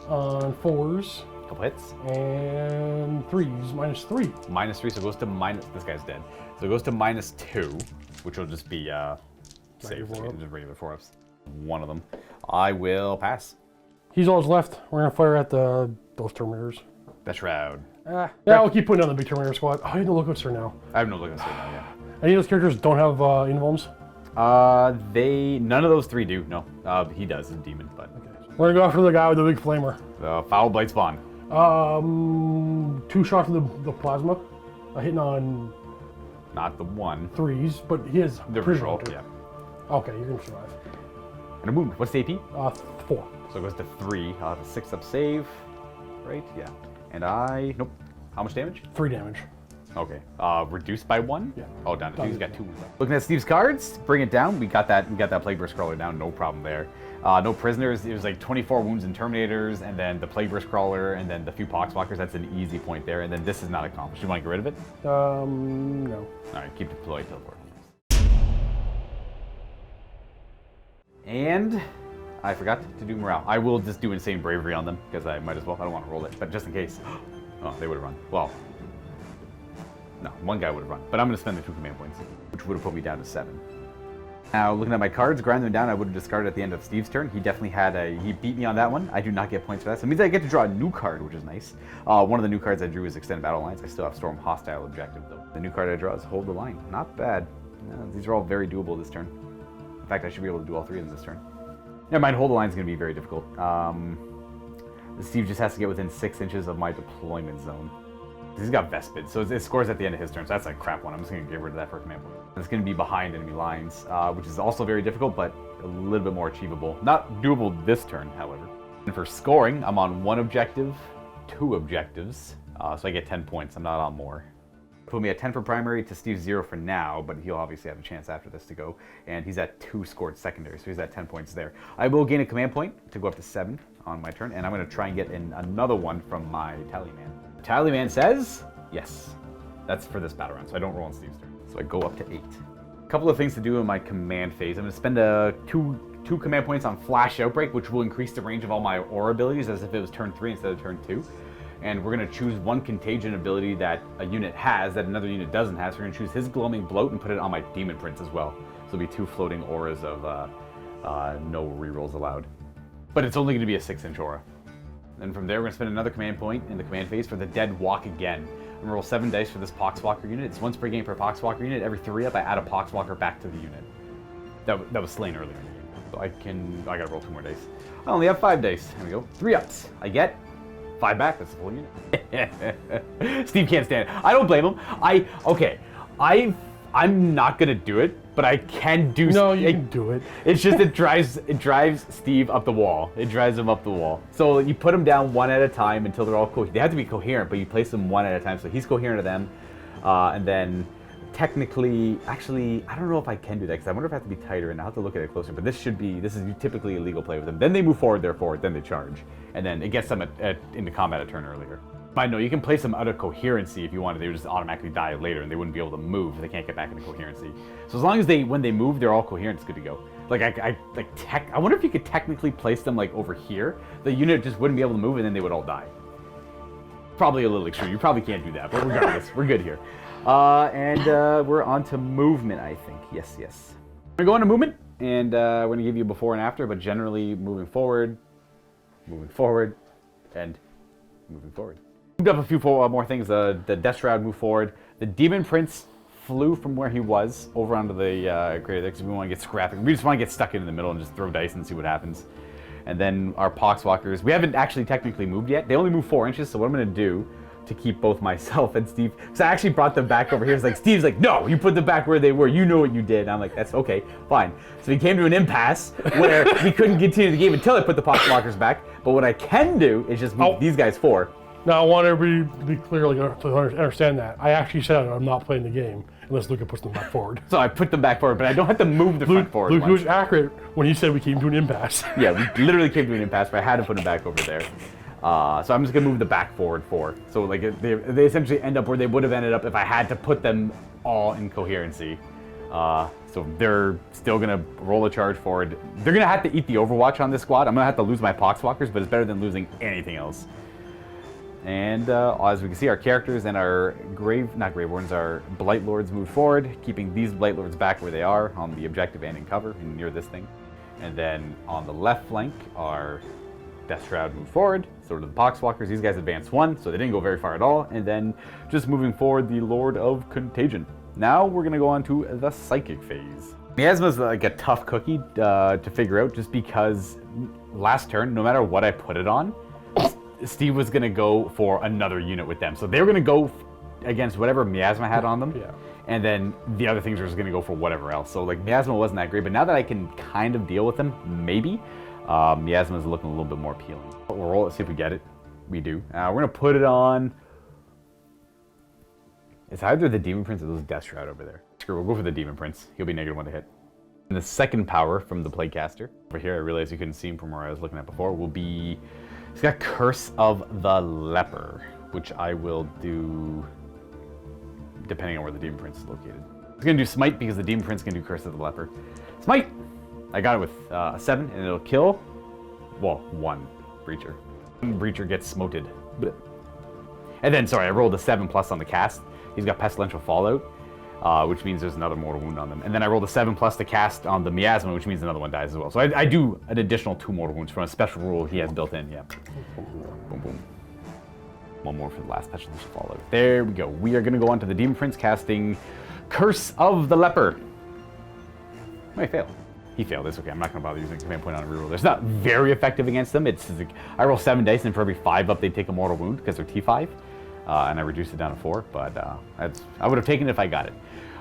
on 4's. Couple hits. And 3's, -3. -3, so it goes to minus. This guy's dead. So it goes to -2, which will just be save. Just regular 4-ups. One of them. I will pass. He's all that's left. We're gonna fire at those Terminators. Best Shroud. Yeah, I'll keep putting on the big Terminator squad. Oh, I need to look at sir now. I have no look at now. Yeah. Any of those characters don't have invulns? None of those 3 do. No. He does. He's a demon, but. Okay. We're gonna go after the guy with the big flamer. The Foul Blight Spawn. 2 shots of the plasma, hitting on. Not the 1. 3's, but he has The prison roll. hunter. Yeah. Okay, you're gonna survive. And a wound. What's the AP? 4. So it goes to 3. I'll have a 6-up save. Right? Yeah. And nope. How much damage? 3 damage. Okay. Reduced by 1? Yeah. Oh, down to 2. He's got 2 wounds left. Looking at Steve's cards, bring it down. We got that Plague Burst Crawler down. No problem there. No prisoners. It was like 24 wounds in Terminators, and then the Plague Burst Crawler, and then the few Poxwalkers. That's an easy point there. And then this is not accomplished. You want to get rid of it? No. Alright, keep deployed teleport. And I forgot to do morale. I will just do insane bravery on them because I might as well. I don't want to roll it, but just in case. Oh, they would have run. Well, no, 1 guy would have run. But I'm going to spend the 2 command points, which would have put me down to 7. Now, looking at my cards, grinding them down, I would have discarded at the end of Steve's turn. He definitely he beat me on that one. I do not get points for that. So it means I get to draw a new card, which is nice. One of the new cards I drew is Extended Battle Lines. I still have Storm Hostile Objective, though. The new card I draw is Hold the Line. Not bad. These are all very doable this turn. In fact, I should be able to do all three of them this turn. Never mind, Hold the Line is going to be very difficult. Steve just has to get within 6 inches of my deployment zone. He's got Vespid, so it scores at the end of his turn, so that's a crap one. I'm just going to get rid of that for command point. It's going to be behind enemy lines, which is also very difficult, but a little bit more achievable. Not doable this turn, however. And for scoring, I'm on 1 objective, 2 objectives, so I get 10 points. I'm not on more. Put me at 10 for primary to Steve's 0 for now, but he'll obviously have a chance after this to go. And he's at 2 scored secondary, so he's at 10 points there. I will gain a command point to go up to 7 on my turn, and I'm going to try and get in another one from my Tallyman. Tallyman says yes. That's for this battle round, so I don't roll on Steve's turn. So I go up to 8. A couple of things to do in my command phase. I'm going to spend two command points on Flash Outbreak, which will increase the range of all my aura abilities as if it was turn 3 instead of turn 2. And we're going to choose one contagion ability that a unit has that another unit doesn't have. So we're going to choose his Gloaming Bloat and put it on my Demon Prince as well. So it'll be 2 floating auras of no rerolls allowed. But it's only going to be a 6-inch aura. And from there, we're going to spend another command point in the command phase for the Dead Walk again. I'm going to roll 7 dice for this Poxwalker unit. It's once per game per Poxwalker unit. Every 3 up, I add a Poxwalker back to the unit. That was slain earlier in the game. So I got to roll 2 more dice. I only have 5 dice. There we go. 3 ups. I get 5 back. That's the full unit. Steve can't stand it. I don't blame him. I'm not going to do it, but I can do No, you can do it. It's just it drives Steve up the wall. It drives him up the wall. So you put them down one at a time until they're all they have to be coherent, but you place them one at a time. So he's coherent to them, and then technically, actually, I don't know if I can do that because I wonder if I have to be tighter, and I'll have to look at it closer. But this is typically a legal play with them. Then they move forward, they're forward, then they charge, and then it gets them into combat a turn earlier. But no, you can place them out of coherency if you wanted. They would just automatically die later, and they wouldn't be able to move if they can't get back into coherency. So as long as when they move, they're all coherent, it's good to go. Like I wonder if you could technically place them like over here. The unit just wouldn't be able to move, and then they would all die. Probably a little extreme. You probably can't do that, but regardless, we're good here. And we're on to movement, I think. Yes. We're going to movement, and we're going to give you a before and after, but generally moving forward, and moving forward. Moved up a few more things. The Death Shroud moved forward. The Demon Prince flew from where he was over onto the crater there because we want to get scrapping. We just want to get stuck in the middle and just throw dice and see what happens. And then our Poxwalkers, we haven't actually technically moved yet. They only move 4 inches, so what I'm going to do to keep both myself and Steve, because I actually brought them back over here. It's like, Steve's like, no, you put them back where they were. You know what you did. And I'm like, that's okay, fine. So we came to an impasse where we couldn't continue the game until I put the Poxwalkers back. But what I can do is just move these guys forward. Now, I want everybody to be clear, to understand that. I actually said I'm not playing the game unless Luka puts them back forward. So I put them back forward, but I don't have to move the front forward. Luka was accurate when he said we came to an impasse. Yeah, we literally came to an impasse, but I had to put them back over there. So I'm just going to move the back forward 4. So like they essentially end up where they would have ended up if I had to put them all in coherency. So they're still going to roll a charge forward. They're going to have to eat the Overwatch on this squad. I'm going to have to lose my Poxwalkers, but it's better than losing anything else. And as we can see, our characters and our our Blight Lords move forward, keeping these Blight Lords back where they are on the objective and in cover and near this thing. And then on the left flank, our Death Shroud move forward, so do the Poxwalkers. These guys advance 1, so they didn't go very far at all. And then just moving forward, the Lord of Contagion. Now we're going to go on to the Psychic phase. Miasma's like a tough cookie to figure out just because last turn, no matter what I put it on, Steve was going to go for another unit with them. So they were going to go against whatever Miasma had on them. Yeah. And then the other things were just going to go for whatever else. So like Miasma wasn't that great, but now that I can kind of deal with them, maybe, Miasma is looking a little bit more appealing. We'll roll it, see if we get it. We do. We're going to put it on. It's either the Demon Prince or those Death Shroud over there. Screw, we'll go for the Demon Prince. He'll be -1 to hit. And the second power from the Playcaster, over here, I realized you couldn't see him from where I was looking at before, will be, he's got Curse of the Leper, which I will do depending on where the Demon Prince is located. He's going to do Smite because the Demon Prince can do Curse of the Leper. Smite! I got it with a 7, and it'll kill, well, 1 Breacher. 1 Breacher gets smoted. And then, sorry, I rolled a 7+ on the cast. He's got Pestilential Fallout. which means there's another mortal wound on them. And then I rolled a 7 plus to cast on the miasma, which means another one dies as well. So I do an additional 2 mortal wounds from a special rule he has built in. Yeah. Boom, boom. One more for the last pestilential fallout. There we go. We are going to go on to the Demon Prince casting Curse of the Leper. Might fail. He failed. It's okay. I'm not going to bother using command point on a reroll. It's not very effective against them. It's like, I roll 7 dice, and for every 5 up, they take a mortal wound because they're T5. And I reduced it down to 4, but I would have taken it if I got it.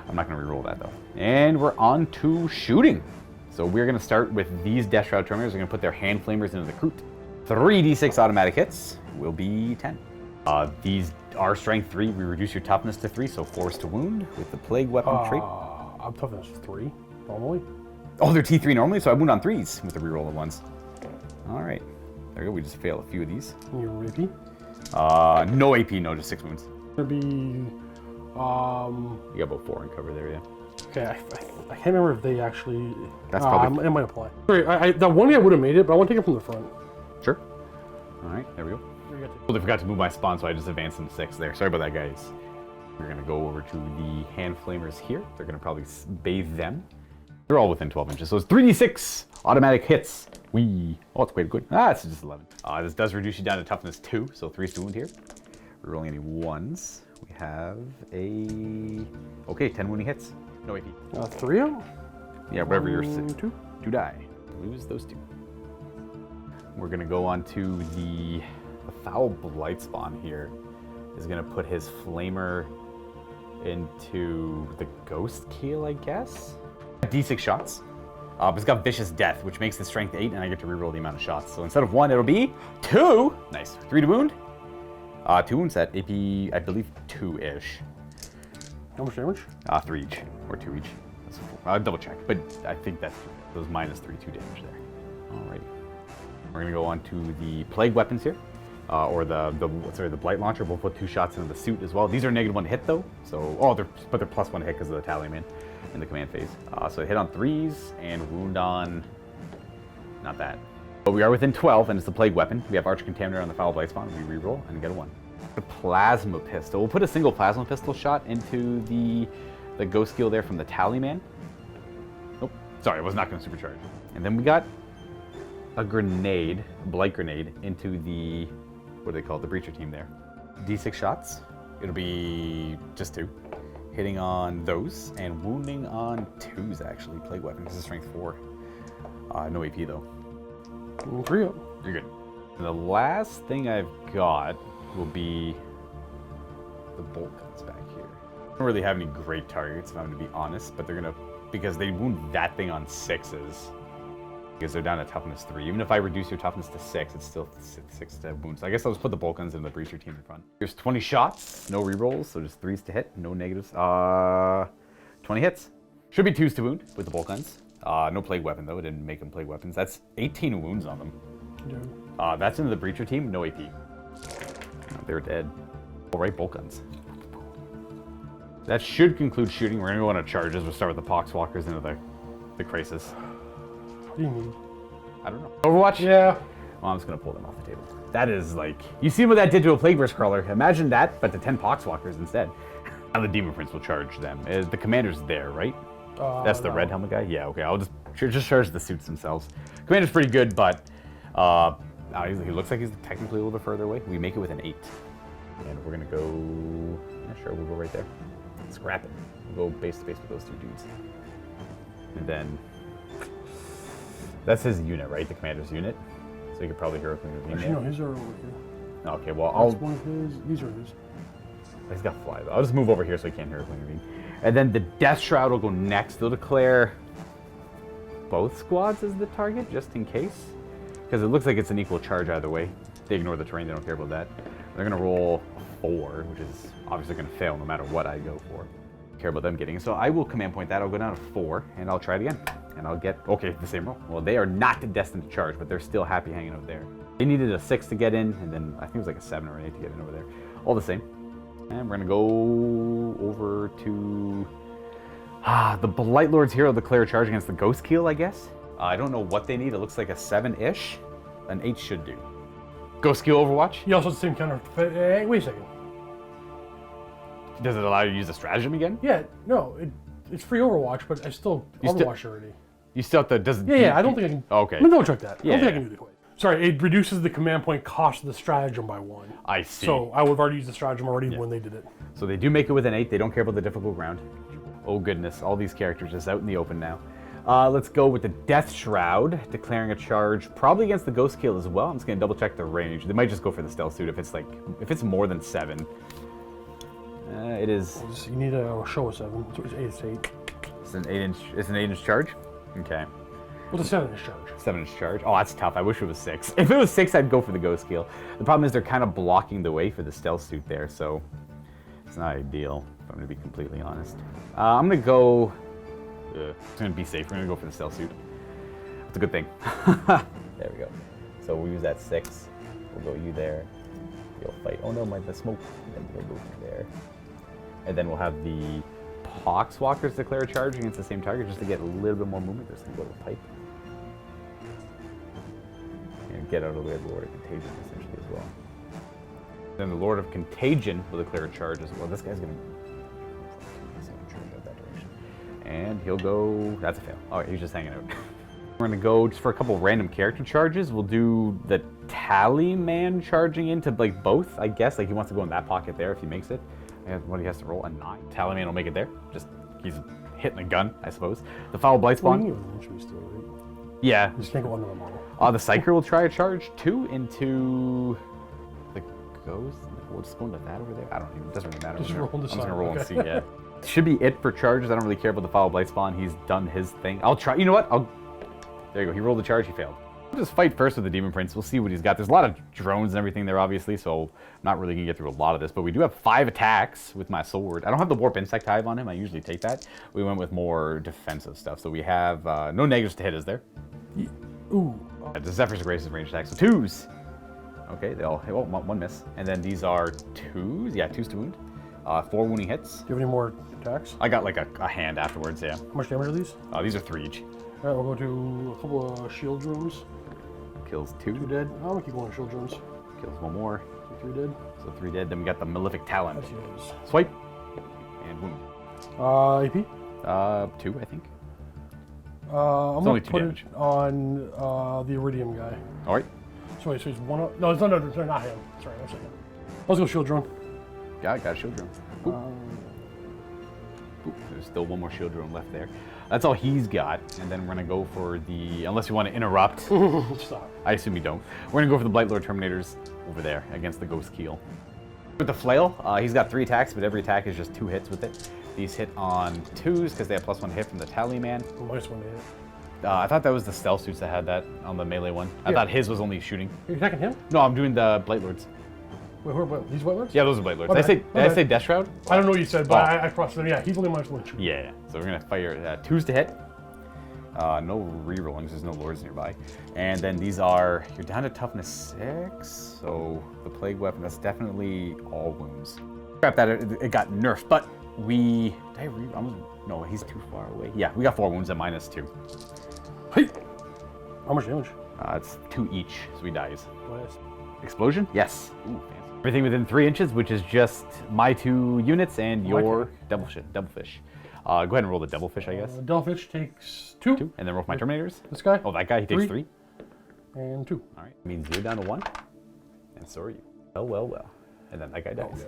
I'm not going to reroll that, though. And we're on to shooting. So we're going to start with these Death Shroud Terminators. They're going to put their hand flamers into the Kroot. 3d6 automatic hits will be 10. These are strength 3. We reduce your toughness to 3, so force to wound with the plague weapon trait. I'm toughness 3 normally. Oh, they're T3 normally, so I wound on 3s with the reroll of 1s. All right. There we go. We just failed a few of these. Your AP? No AP, no, just 6 wounds. It'd be, You got about 4 in cover there, yeah. Okay, I can't remember if they actually... That's probably... It might apply. Sorry, that one guy would have made it, but I want to take it from the front. Sure. All right, there we go. Well, they forgot to move my spawn, so I just advanced them 6 there. Sorry about that, guys. We're going to go over to the hand flamers here. They're going to probably bathe them. They're all within 12 inches, so it's 3d6 automatic hits. Oh, it's quite good. It's just 11. This does reduce you down to toughness 2, so 3 to wound here. We're rolling any 1s. We have a... Okay, 10 wounding hits. No AP. 3 of them? Yeah, whatever yours is. 2? 2 die. Lose those 2. We're going to go on to the Foul Blight spawn here. Is going to put his flamer into the Ghost Keel, I guess? D6 shots. But it's got Vicious Death, which makes the strength 8, and I get to reroll the amount of shots. So instead of 1, it'll be 2. Nice. 3 to wound. 2 wounds at AP, I believe 2-ish. How much damage? 3 each, or 2 each. I'll double check, but I think that's those minus 3, 2 damage there. Alrighty. We're gonna go on to the plague weapons here, or the blight launcher. We'll put 2 shots into the suit as well. These are -1 hit though, so they're +1 hit because of the talisman in the command phase. So hit on 3s and wound on, not that. But we are within 12, and it's the plague weapon. We have Arch Contaminator on the Foul Blight spawn. We reroll and get a 1. The plasma pistol. We'll put a single plasma pistol shot into the ghost skill there from the talisman. Nope, sorry, I was not going to supercharge. And then we got a grenade, a blight grenade, into the, what do they call it, the breacher team there. D6 shots. It'll be just 2. Hitting on those and wounding on 2s actually. Plague weapon, this is strength 4. No AP though. 3 up. You're good. And the last thing I've got will be the bolt guns back here. I don't really have any great targets, if I'm going to be honest, but they're going to, because they wound that thing on 6s, because they're down to toughness 3. Even if I reduce your toughness to 6, it's still 6 to wound. So I guess I'll just put the bolt guns in the breacher team in front. Here's 20 shots, no rerolls, so just 3s to hit, no negatives. 20 hits. Should be 2s to wound with the bolt guns. No plague weapon though, it didn't make them plague weapons. That's 18 wounds on them. Yeah. That's into the breacher team, no AP. They're dead. All right, bolt guns. That should conclude shooting. We're gonna go on a charge as we start with the Poxwalkers into the Crisis. What do you need? I don't know. Overwatch? Yeah. Well, I'm just gonna pull them off the table. That is like, you see what that did to a Plague Burst Crawler. Imagine that, but to 10 Poxwalkers instead. Now the Demon Prince will charge them. The commander's there, right? That's the red helmet guy? Yeah, okay. I'll just charge the suits themselves. Commander's pretty good, but he looks like he's technically a little bit further away. We make it with an 8. And we're gonna go, yeah, sure, we'll go right there. Scrap it. We'll go base to base with those 2 dudes. And then, that's his unit, right? The commander's unit. So you could probably hear him in there. No, his are over here. Okay, well, That's one of his. These are his. He's got fly though. I'll just move over here so he can't hear us intervene. And then the Death Shroud will go next. They'll declare both squads as the target, just in case. Because it looks like it's an equal charge either way. They ignore the terrain, they don't care about that. They're going to roll a 4, which is obviously going to fail no matter what I go for. Care about them getting. So I will command point that. I'll go down to 4, and I'll try it again. And I'll get, okay, the same roll. Well, they are not destined to charge, but they're still happy hanging out there. They needed a 6 to get in, and then I think it was like a 7 or an 8 to get in over there. All the same. And we're going to go over to the Blight Lord's Hero declare charge against the Ghost Keel, I guess. I don't know what they need. It looks like a 7-ish. An 8 should do. Ghost Keel Overwatch? He also has the same counter. Wait a second. Does it allow you to use the stratagem again? Yeah, no, it's free Overwatch, but I still Overwatch already. You still have to. Doesn't. Yeah, I don't think I can. Okay. I'm gonna double check that. Yeah, I don't think I can do the quite. Sorry, it reduces the command point cost of the stratagem by 1. I see. So I would have already used the stratagem already when they did it. So they do make it with an 8. They don't care about the difficult ground. Oh goodness, all these characters just out in the open now. Let's go with the Death Shroud, declaring a charge, probably against the Ghost Kill as well. I'm just gonna double check the range. They might just go for the Stealth Suit if it's more than 7. It is. You need to show a 7. So it's 8. It's an 8-inch. It's an 8-inch charge. Okay. What's a 7-inch charge? 7-inch charge. Oh, that's tough. I wish it was 6. If it was 6, I'd go for the Ghost Kill. The problem is they're kind of blocking the way for the Stealth Suit there, so it's not ideal, if I'm going to be completely honest. I'm going to go... I'm going to be safe. We're going to go for the Stealth Suit. It's a good thing. There we go. So we'll use that 6. We'll go you there. You'll fight. Oh no, the smoke. And then you'll go there. And then we'll have the Poxwalkers declare a charge against the same target just to get a little bit more movement. They're just going to go to the pipe. And get out of the way of the Lord of Contagion, essentially, as well. Then the Lord of Contagion will declare a charge as well. This guy's going to charge out that direction. And he'll go... That's a fail. All right, he's just hanging out. We're going to go just for a couple random character charges. We'll do the Tally Man charging into, like, both, I guess. Like, he wants to go in that pocket there if he makes it. And what he has to roll, a 9. Tally Man will make it there. Just, he's hitting a gun, I suppose. The Foul Blight Spawn. Yeah. Just can't go under the model. The Psyker will try a charge 2 into the Ghost. We'll just go into that over there. I don't even. It doesn't really matter. Just roll the I'm just side, gonna roll okay. and see. Yeah. Should be it for charges. I don't really care about the Foul Blight Spawn. He's done his thing. I'll try. You know what? There you go. He rolled the charge. He failed. We'll just fight first with the Demon Prince. We'll see what he's got. There's a lot of drones and everything there, obviously, so I'm not really gonna get through a lot of this. But we do have 5 attacks with my sword. I don't have the Warp Insect Hive on him. I usually take that. We went with more defensive stuff. So we have no negatives to hit, is there? Ooh. The Zephyr's Grace's range attack. So 2s. Okay, they all hit. Oh, 1 miss. And then these are 2s. Yeah, 2s to wound. 4 wounding hits. Do you have any more attacks? I got like a hand afterwards, yeah. How much damage are these? These are 3 each. All right, we'll go to a couple of shield rooms. Kills 2. 2 dead. I'm gonna keep going to shield rooms. Kills 1 more. So 3 dead. So 3 dead. Then we got the Malefic Talon. That's yours. Swipe. And wound. AP? 2, I think. I'm only gonna 2 put damage. it on the Iridium guy. All right. So wait, so he's 1 up. No, it's not him. Sorry, 1 second. Let's go shield drone. Got a shield drone. Oop, there's still 1 more shield drone left there. That's all he's got. And then we're going to go for the... Unless you want to interrupt. Stop. I assume you don't. We're going to go for the Blight Lord Terminators over there against the Ghost Keel. With the Flail, he's got 3 attacks, but every attack is just 2 hits with it. These hit on 2s because they have +1 hit from the Tally Man. -1 to hit. I thought that was the Stealth Suits that had that on the melee one. I thought his was only shooting. You're attacking him? No, I'm doing the Blight Lords. Wait, these white lords? Yeah, those are Blight Lords. Okay. Did I say Death Shroud? I don't know what you said, but I processed them. Yeah, he's only -1 shooting. Yeah. So we're going to fire 2s to hit. No re-rolling, there's no lords nearby. And then these are, you're down to toughness 6, so the plague weapon, that's definitely all wounds. Crap that it got nerfed, but we, did I no, he's too far away. Yeah, we got 4 wounds at -2. Hey! How much damage? It's 2 each, so he dies. Nice. Explosion? Yes. Ooh, fancy. Everything within 3 inches, which is just my 2 units and your Devilfish. Go ahead and roll the Devilfish, I guess. Devilfish takes 2. 2, and then roll for my Terminators. This guy? Oh, that guy, he takes 3. And 2. All right, means you're down to 1, and so are you. Well. And then that guy dies.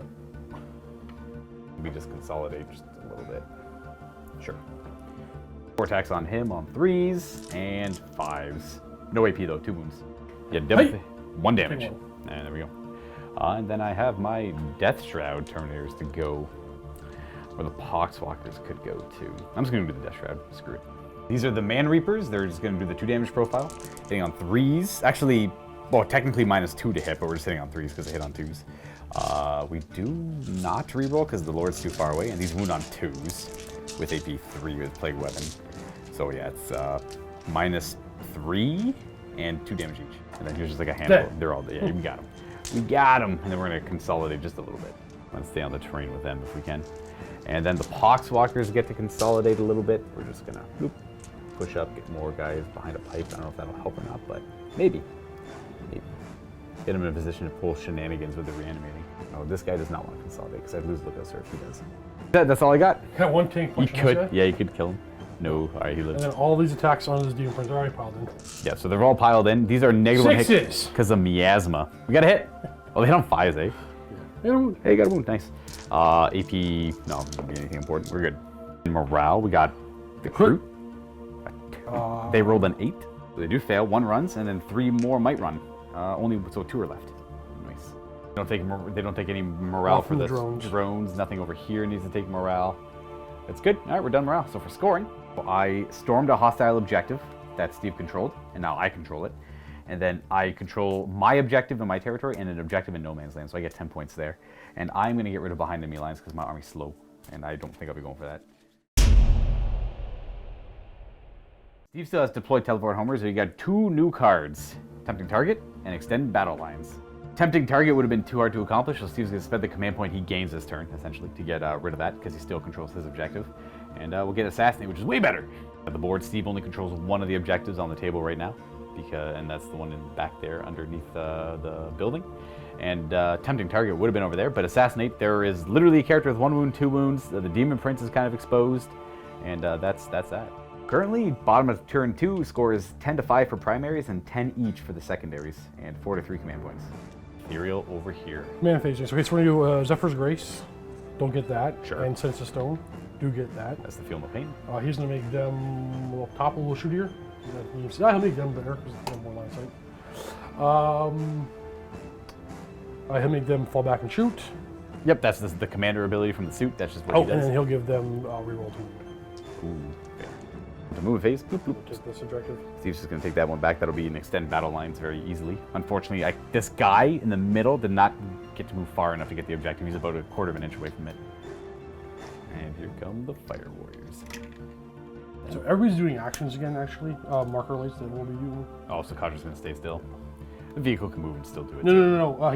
We just consolidate just a little bit. Sure. 4 attacks on him on 3s and 5s. No AP though, 2 wounds. Yeah, 1 damage. And there we go. And then I have my Death Shroud Terminators to go, where the Poxwalkers could go to. I'm just gonna do the Death Shroud, screw it. These are the Man Reapers. They're just gonna do the 2 damage profile. Hitting on 3s. Actually, well, technically -2 to hit, but we're just hitting on 3s because they hit on 2s. We do not reroll because the Lord's too far away, and these wound on 2s with AP 3 with Plague Weapon. So yeah, it's -3 and 2 damage each. And then here's just like a handful. They're all, yeah, we got them. We got them. And then we're gonna consolidate just a little bit. Let's stay on the terrain with them if we can. And then the Poxwalkers get to consolidate a little bit. We're just gonna push up, get more guys behind a pipe. I don't know if that'll help or not, but maybe. Get them in a position to pull shenanigans with the reanimating. Oh, this guy does not want to consolidate because I'd lose Luka, sir, if he does. That's all I got. Got one tank You punch. could, yeah, you could kill him. No, all right, he lives. And then all these attacks on his demon prince are already piled in. Yeah, so they're all piled in. These are negative one hits Sixes! because of miasma. We got a hit. Oh, they hit on 5s, eh? Yeah. Hey, you got a wound, nice. AP, no, not be anything important. We're good. Morale, we got the crew. They rolled an 8. So they do fail. 1 runs, and then 3 more might run. So 2 are left. Nice. They don't take any morale for the drones. Nothing over here needs to take morale. That's good. All right, we're done morale. So for scoring, I stormed a hostile objective that Steve controlled, and now I control it. And then I control my objective in my territory and an objective in no man's land, so I get 10 points there. And I'm going to get rid of behind enemy lines because my army's slow, and I don't think I'll be going for that. Steve still has deployed teleport homers, so you got 2 new cards. Tempting Target and Extend Battle Lines. Tempting Target would have been too hard to accomplish, so Steve's going to spend the command point he gains this turn, essentially, to get rid of that, because he still controls his objective. And we'll get Assassinate, which is way better. At the board, Steve only controls one of the objectives on the table right now, and that's the one in back there underneath the building. And Tempting Target would have been over there, but Assassinate, there is literally a character with 1 wound, 2 wounds. The Demon Prince is kind of exposed, and that's that. Currently, bottom of turn 2 scores 10-5 for primaries and 10 each for the secondaries, and 4-3 command points. Ethereal over here. Mana phasing. So, okay, so we're going to do Zephyr's Grace. Don't get that. Sure. And Sense of Stone. Do get that. That's the Feel No Pain. He's going to make them a little top a little shoot here. He'll make them better because they have more line sight. He'll make them fall back and shoot. Yep, that's the commander ability from the suit. That's just what he does. And then he'll give them reroll to wound. Ooh, fair. To move a phase, bloop, bloop. Just this objective. Steve's just going to take that one back. That'll be an Extend Battle Lines very easily. Unfortunately, this guy in the middle did not get to move far enough to get the objective. He's about a quarter of an inch away from it. And here come the Fire Warriors. So everybody's doing actions again, actually. Marker lights that we'll be using. Oh, so Kaja's going to stay still. The vehicle can move and still do it. No.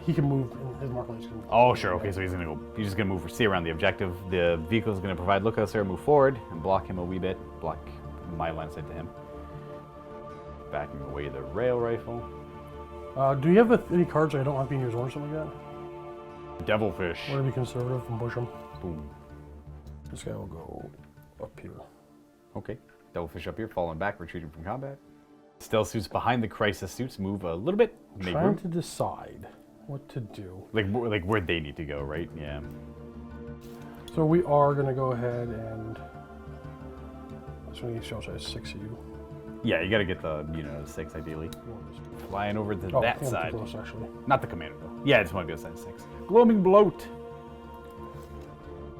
He can move and his marker lights can move. Oh, sure. Okay, so he's just going to move, stay around the objective. The vehicle is going to provide Luka, sir, move forward and block him a wee bit. Block my line sight to him. Backing away the rail rifle. Do you have any cards I don't have being used or something like that? Devilfish. We're going to be conservative and push them. Boom. This guy will go up here. Okay. Devilfish up here, falling back, retreating from combat. Stealth suits behind the crisis suits move a little bit. Trying to decide what to do. Like where they need to go, right? Yeah. So we are going to go ahead and... So we need to show size 6 of you. Yeah, you got to get the 6 ideally. Flying over to that side. Close, actually. Not the commander though. Yeah, I just want to be a size 6. Gloaming Bloat.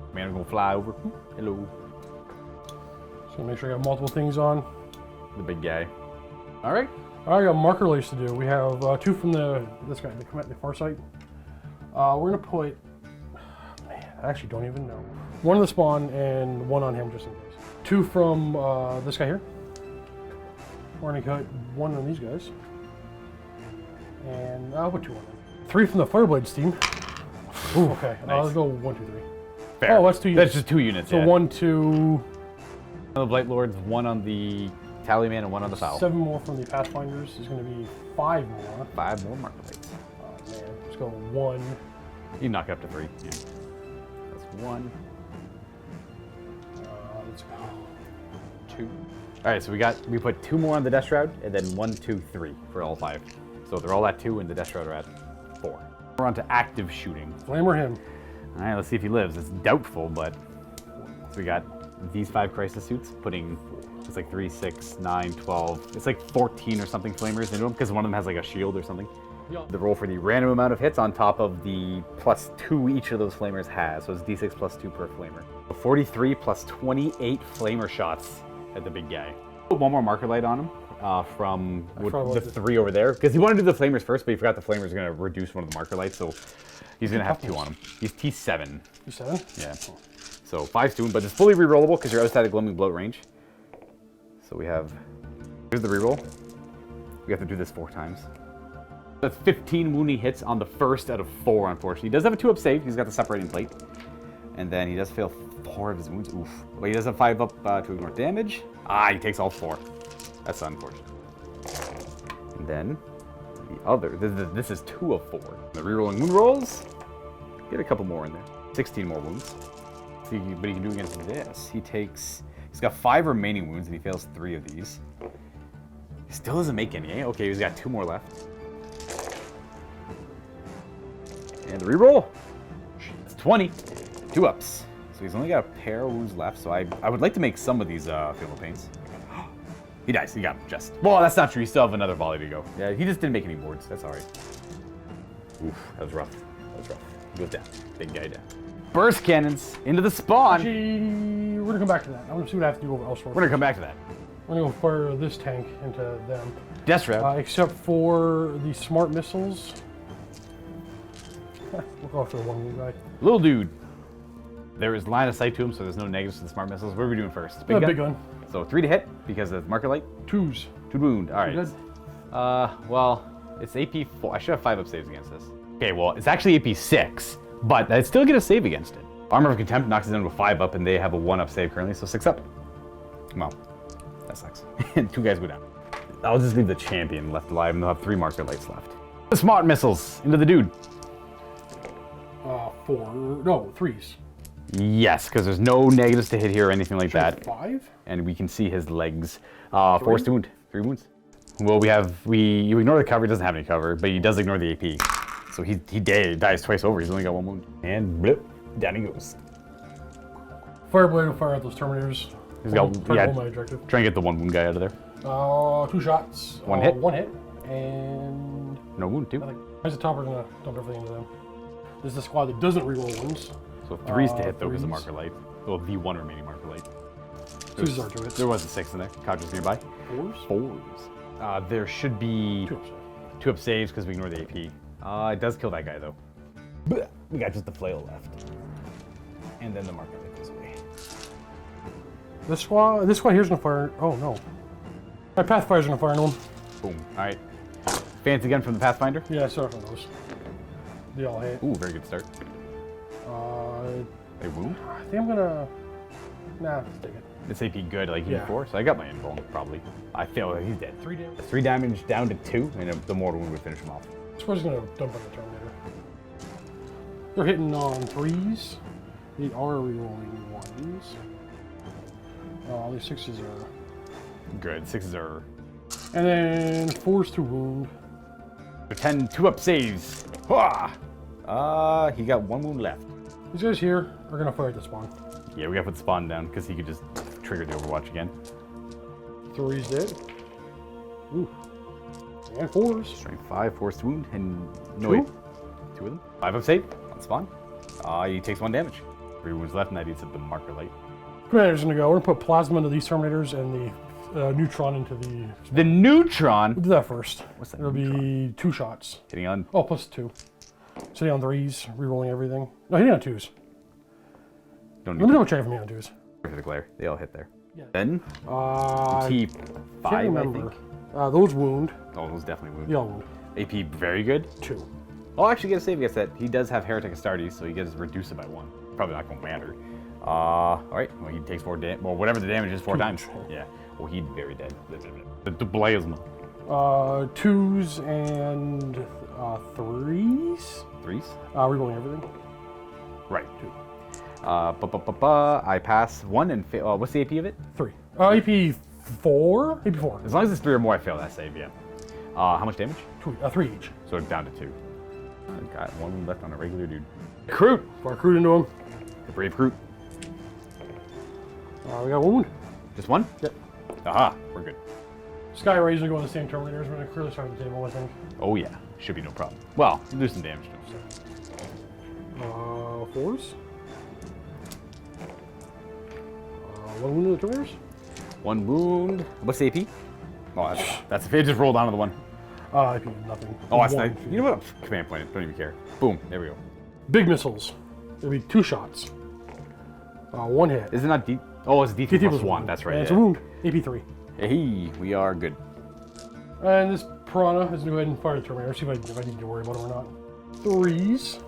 Commander gonna fly over. Hello. So make sure I got multiple things on. The big guy. All right. I got marker lace to do. We have 2 from this guy, the far side. We're gonna put. Man, I actually don't even know. 1 on the spawn and 1 on him just in case. 2 from this guy here. We're gonna cut 1 on these guys. And I'll put 2 on them. 3 from the Fireblades team. Ooh, okay. Nice. Let's go 1, 2, 3. Fair. Oh, that's 2 units. That's just 2 units. So yeah. 1, 2. 1 on the Blight Lords, 1 on the Tallyman, and 1 on the Foul. 7 more from the Pathfinders. There's going to be 5 more. 5 more marker lights. Oh man, let's go 1. You knock it up to 3. Yeah. That's 1. Let's go 2. All right, so we put 2 more on the Death Shroud, and then 1, 2, 3 for all 5. So they're all at 2, and the Death Shroud are at 4. We're on to active shooting. Flamer him. All right, let's see if he lives. It's doubtful, but so we got these 5 crisis suits putting it's like 3, 6, 9, 12. It's like 14 or something flamers into them because one of them has like a shield or something. Yeah. The roll for the random amount of hits on top of the +2 each of those flamers has. So it's d6 +2 per flamer. 43 plus 28 flamer shots at the big guy. Put 1 more marker light on him from the 3 over there because he wanted to do the flamers first, but he forgot the flamers are going to reduce one of the marker lights, so he's going to have 2 on him. He's T7. T7? Yeah. So 5 stone, but it's fully rerollable because you're outside of Gloaming Bloat range. So we have, here's the reroll. We have to do this 4 times. That's 15 wounding hits on the first out of 4, unfortunately. He does have a 2-up save. He's got the separating plate. And then he does fail 4 of his wounds. Oof. But he does have 5 up to ignore damage. He takes all 4. That's unfortunate. And then The other, this is 2 of 4. The rerolling wound rolls, get a couple more in there. 16 more wounds. See what he can do against this. He's got 5 remaining wounds and he fails 3 of these. He still doesn't make any, eh? Okay, he's got 2 more left. And the reroll, it's 20, 2 ups. So he's only got a pair of wounds left, so I would like to make some of these Fatal Pains. He dies, he got him just. Well, that's not true, he still have another volley to go. Yeah, he just didn't make any wards, that's all right. Oof, that was rough, He goes down, big guy down. Burst cannons into the spawn. Actually, we're gonna come back to that. I'm gonna see what I have to do over elsewhere. We're gonna come back to that. We're gonna go fire this tank into them. Death Trap. Except for the smart missiles. We'll go after the one guy. Little dude. There is line of sight to him, so there's no negatives to the smart missiles. What are we doing first? Big gun. So 3 to hit because of marker light. 2s. 2 wound. All right. Good. Well, it's AP 4. I should have 5 up saves against this. Okay, well, it's actually AP 6, but I'd still get a save against it. Armor of Contempt knocks it down to a 5 up, and they have a 1 up save currently, so 6 up. Well, that sucks. And 2 guys go down. I'll just leave the champion left alive, and they'll have 3 marker lights left. The smart missiles into the dude. 3s. Yes, because there's no negatives to hit here or anything like that. 5? And we can see his legs. Forced wound. 3 wounds. Well, you ignore the cover, he doesn't have any cover, but he does ignore the AP. So he dies twice over, he's only got 1 wound. And blip, down he goes. Fireblade will fire out those Terminators. He's got, try and get the 1 wound guy out of there. 2 shots. 1 hit. 1 hit. And... No wound, 2. As a top, we're gonna dump everything into them. This is the squad that doesn't reroll wounds. So 3s to hit though, because of marker light. Well, the 1 remaining marker light. 2s are to hit. There was a 6 in there. Couches nearby. 4s? 4s. There should be 2 up saves because we ignore the AP. It does kill that guy though. We got just the flail left. And then the marker light goes away. This squad here's gonna fire. Oh no. My Pathfinder's gonna fire into him. Boom. Alright. Fancy gun from the Pathfinder? Yeah, sorry for those. They all hit. Ooh, very good start. They wound? I think I'm gonna... Nah, let's take it. It's AP good, like E4, so I got my info, probably. I feel he's dead. 3 damage. 3 damage down to 2, and the mortal wound would finish him off. This one's gonna dump on the Terminator. They're hitting on 3s. They are rerolling 1s. These 6s are... Good, 6s are... And then 4s to wound. 10 2-up saves. Hwah! He got 1 wound left. These guys here are gonna fire at the spawn. Yeah, we gotta put the spawn down because he could just trigger the Overwatch again. 3's dead. Ooh. And 4s. Strength 5, forced wound, and no 2? wait, 2 of them. 5 up save on spawn. He takes 1 damage. 3 wounds left, and that eats up the marker light. Commander's gonna go. We're gonna put plasma into these Terminators and the neutron into the. The neutron. We'll do that first. What's that? It'll be 2 shots. Hitting on. Oh, plus 2. Sitting on 3s, rerolling everything. No, hitting on 2s. Don't Let me double check if I'm hitting on 2s. for the glare. They all hit there. Yeah. Then T5, I think. Those wound. Oh, those definitely wound. They all wound. AP very good. 2. I'll actually get a save against that. He does have Heretic Astartes, so he gets reduced it by 1. Probably not going to matter. All right. Well, he takes 4 damage. Well, whatever the damage is, 4 times. Yeah. Well, he's very dead. The plasma. 2s and 3s. 3s. Rerolling everything. Right. 2. I pass 1 and fail. What's the AP of it? 3. AP 4. AP 4. As long as it's 3 or more, I fail that save. Yeah. How much damage? 3 each. So it's down to 2. I got 1 left on a regular dude. Recruit. Fire recruit into him. The brave recruit. We got 1 wound. Just 1? Yep. Aha. We're good. Sky Ray's gonna go on the same Terminators. We're gonna clearly start the table, I think. Oh yeah. Should be no problem. Well, do some damage to him. 4s. 1 wound to the Terminators. 1 wound. What's the AP? Oh, that's if it just rolled onto the 1. AP nothing. Oh, that's 1. nice. You know what? Command point it. Don't even care. Boom. There we go. Big missiles. It'll be 2 shots. 1 hit. Is it not D? Oh, it's D3 plus 1. That's right. And it's Yeah. a wound. AP 3. Hey, we are good. And this Piranha is going to go ahead and fire the Terminator. See if I need to worry about him or not. 3s.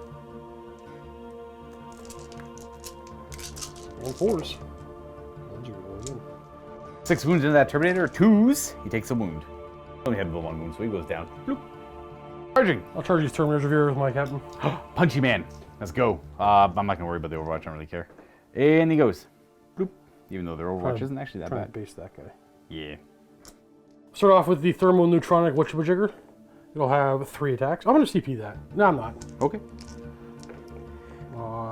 And 4s. 6 wounds into that Terminator. 2s. He takes a wound. Only had the 1 wound, so he goes down. Bloop. Charging. I'll charge these Terminators over here with my captain. Punchy man. Let's go. I'm not gonna worry about the Overwatch. I don't really care. And he goes. Bloop. Even though their Overwatch isn't actually that Trying bad. to base that guy. Yeah. Start off with the thermoneutronic whatchamajigger. It'll have 3 attacks. I'm gonna CP that. No, I'm not. Okay.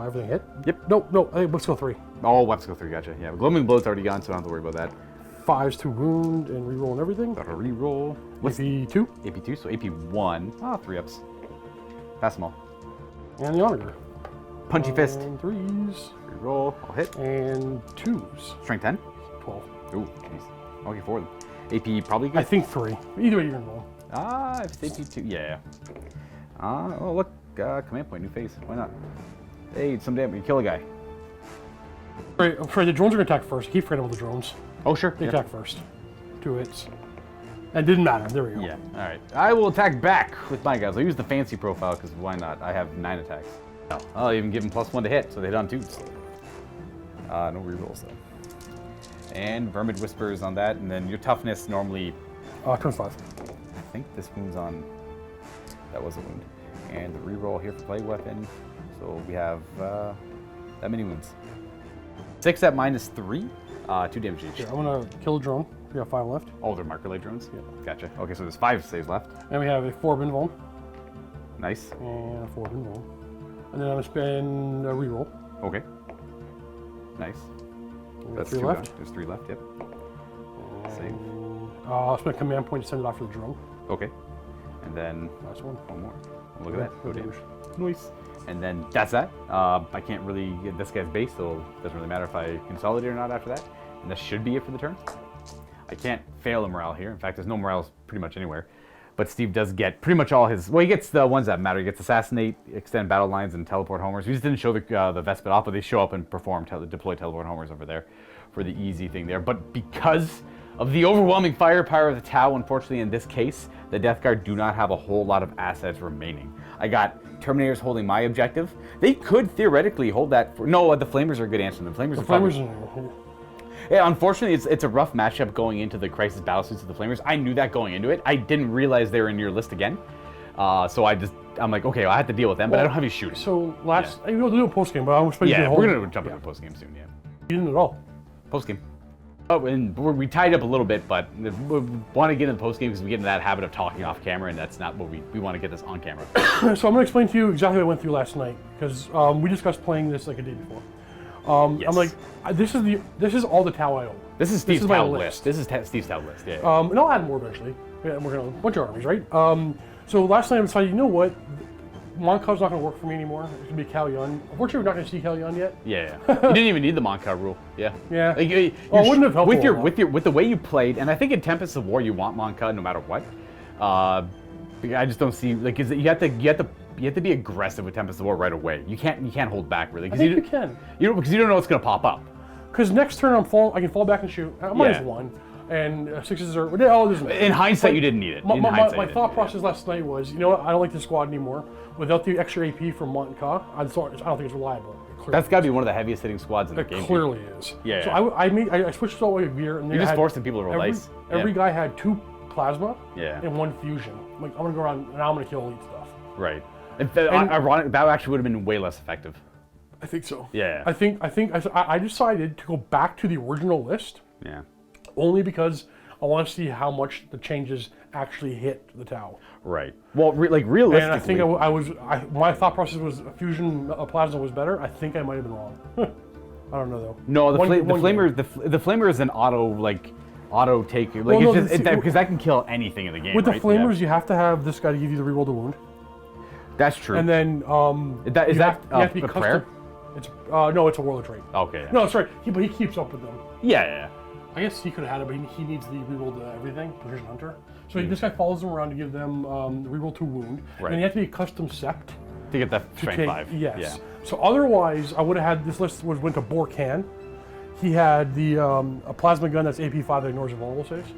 Everything hit? Yep. Nope. I think let's go 3. Oh, weapons go 3. Gotcha. Yeah. Gloaming Blood's already gone, so I don't have to worry about that. 5s to wound and reroll and everything. Got a reroll. What's AP2. AP2? So AP1. Ah, 3 ups. Pass them all. And the Onager. Punchy fist. And 3s. Reroll. I'll hit. And 2s. Strength 10. 12. Ooh, jeez. Okay, 4 of them. AP probably good. I think 3. Either way, you're gonna roll. Ah, if it's AP2. Yeah. Oh, look. Command point. New phase. Why not? Hey, someday I'm gonna kill a guy. Right, I'm sorry, the drones are gonna attack first. I keep forgetting about the drones. Oh, sure. They attack first. 2 hits. And didn't matter. There we go. Yeah, alright. I will attack back with my guys. I'll use the fancy profile, because why not? I have 9 attacks. I'll even give them +1 to hit, so they hit on 2s. No rerolls, though. And Vermid Whispers on that, and then your toughness normally... Turn 5. I think this wound's on... That was a wound. And the reroll here for play weapon. So we have that many wounds. 6 at -3. 2 damage each. Here, I'm gonna kill a drone. We got 5 left. Oh, they're marker light drones? Yeah. Gotcha. Okay, so there's 5 saves left. And we have a 4 invuln. Nice. And a 4 invuln. And then I'm gonna spend a reroll. Okay. Nice. That's 3 2 left. Down. There's 3 left, yep. Save. I'll spend a command point to send it off to the drone. Okay. And then Last one. one more. Oh, look at that. Go Good damage. Nice. And then that's that. I can't really get this guy's base, so it doesn't really matter if I consolidate or not after that. And this should be it for the turn. I can't fail a morale here. In fact, there's no morales pretty much anywhere. But Steve does get pretty much all his... Well, he gets the ones that matter. He gets Assassinate, Extend Battle Lines, and Teleport Homers. We just didn't show the Vespid off, but they show up and perform deploy Teleport Homers over there for the easy thing there. But because of the overwhelming firepower of the Tau, unfortunately in this case, the Death Guard do not have a whole lot of assets remaining. I got Terminators holding my objective. They could theoretically hold that for... No, the Flamers are a good answer. The Flamers are probably... Yeah, unfortunately, it's a rough matchup going into the Crisis Battlesuits of the Flamers. I knew that going into it. I didn't realize they were in your list again. So I'm like, okay, well, I have to deal with them, but I don't have any shooting. So last... Yeah. We'll do a post-game, but I'm expecting Yeah, to we're going to jump into post game soon, yeah. You didn't at all. Post game. Oh, and we tied up a little bit, but we want to get into the post game because we get into that habit of talking off camera, and that's not what we want to get this on camera. So I'm going to explain to you exactly what I went through last night, because we discussed playing this like a day before. Yes. I'm like, this is all the Tau I own. This is Steve's my Tau list. list. This is Steve's Tau list, yeah. And I'll add more eventually. Yeah, we're going to a bunch of armies, right? So last night I decided, you know what? Moncav's not going to work for me anymore. It's going to be Cal Yun. Unfortunately, we're not going to see Cal Yun yet. Yeah. You didn't even need the Moncav rule. Yeah. Yeah. Like, It wouldn't have helped with the way you played, and I think in Tempest of War you want Moncav no matter what. I just don't see like you have to be aggressive with Tempest of War right away. You can't hold back really. I think you can. Because you don't know what's going to pop up. Because next turn I can fall back and shoot. I minus 1. And 6s are... Oh, it doesn't matter. In hindsight, you didn't need it. My thought process last night was, you know what, I don't like this squad anymore. Without the extra AP from Monka, I don't think it's reliable. That's got to be one of the heaviest hitting squads in the game. It clearly is. Yeah. So I switched to all the way gear, and you're just forcing people to roll dice. Every guy had 2 plasma and 1 fusion. I'm like, I'm gonna go around and I'm gonna kill elite stuff. Right. Ironic, that actually would have been way less effective. I think so. Yeah. I decided to go back to the original list. Yeah. Only because I want to see how much the changes actually hit the Tau. Right. Well, realistically. And I think my thought process was fusion plasma was better. I think I might have been wrong. I don't know though. No, the flamer is an auto take. Because that can kill anything in the game. With the flamers, you have to have this guy to give you the reroll to wound. That's true. And then you have to be a custom. prayer? It's no, it's a warlord trait. Okay. Yeah. No, sorry. But he keeps up with them. Yeah. I guess he could have had it, but he needs the reroll to everything, Precision Hunter. So this guy follows them around to give them the reroll to wound. Right. And you have to be a custom sept. To get that strength 5. Yes. Yeah. So otherwise, I would have had this list went to Borkan. He had a plasma gun that's AP 5 that ignores vulnerable saves.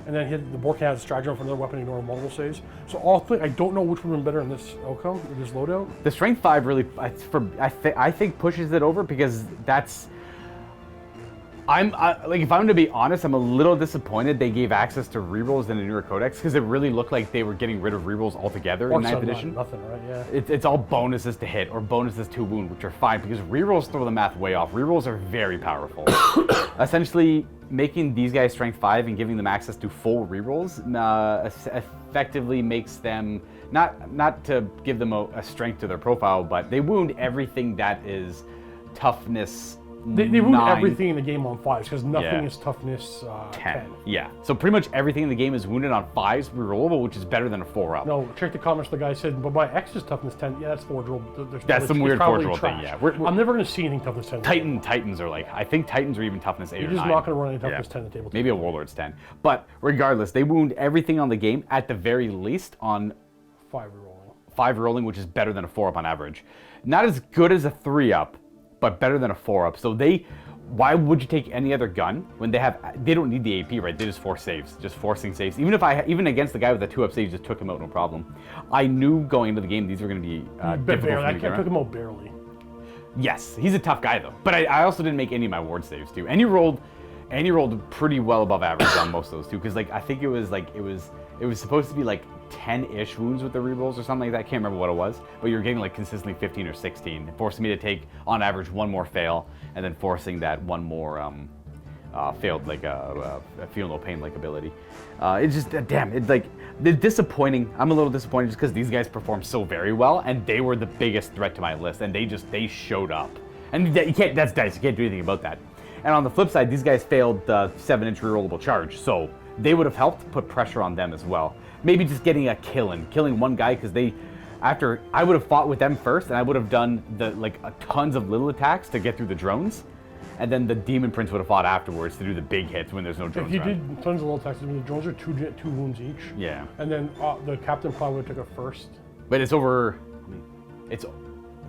And then he had the Borkan has a stratagem for another weapon ignoring multiple saves. So all three, I don't know which would have been better in this outcome, this loadout. The strength 5 really, I think pushes it over because that's like, if I'm to be honest, I'm a little disappointed they gave access to rerolls in the newer codex, because it really looked like they were getting rid of rerolls altogether in 9th edition. Nothing, right? Yeah. It's all bonuses to hit or bonuses to wound, which are fine because rerolls throw the math way off. Rerolls are very powerful. Essentially, making these guys strength 5 and giving them access to full rerolls effectively makes them not to give them a strength to their profile, but they wound everything that is toughness. They wound everything in the game on 5s because nothing is toughness 10. Yeah, so pretty much everything in the game is wounded on 5s rerollable, which is better than a 4-up. No, check the comments. The guy said, but my X is toughness 10. Yeah, that's Forge roll. That's some weird Forge roll thing, yeah. I'm never going to see anything toughness 10. Titans are like, I think Titans are even toughness 8 or 9. You're just not going to run any toughness 10 at the table. Maybe a Warlord's 10. But regardless, they wound everything on the game at the very least on 5 rerolling. 5 rerolling, which is better than a 4-up on average. Not as good as a 3-up, but better than a 4-up. So why would you take any other gun when they don't need the AP, right? They just force saves, just forcing saves. Even against the guy with the 2-up save, just took him out, no problem. I knew going into the game these were going to be difficult for me to get around. I took him out barely. Yes, he's a tough guy though. But I also didn't make any of my ward saves too. And he rolled pretty well above average on most of those too, because like I think it was supposed to be like 10-ish wounds with the rerolls or something like that. I can't remember what it was, but you're getting like consistently 15 or 16, forcing me to take on average one more fail, and then forcing that one more failed, like a feel no pain like ability. It's just damn. It's like disappointing. I'm a little disappointed just because these guys performed so very well, and they were the biggest threat to my list, and they showed up. And you can't. That's dice. You can't do anything about that. And on the flip side, these guys failed the 7-inch rerollable charge, so they would have helped put pressure on them as well. Maybe just getting a killing one guy, because after I would have fought with them first, and I would have done tons of little attacks to get through the drones, and then the Demon Prince would have fought afterwards to do the big hits when there's no drones If you around. did tons of little attacks, the drones are two wounds each. Yeah. And then the captain probably would have took a first. But it's over. It's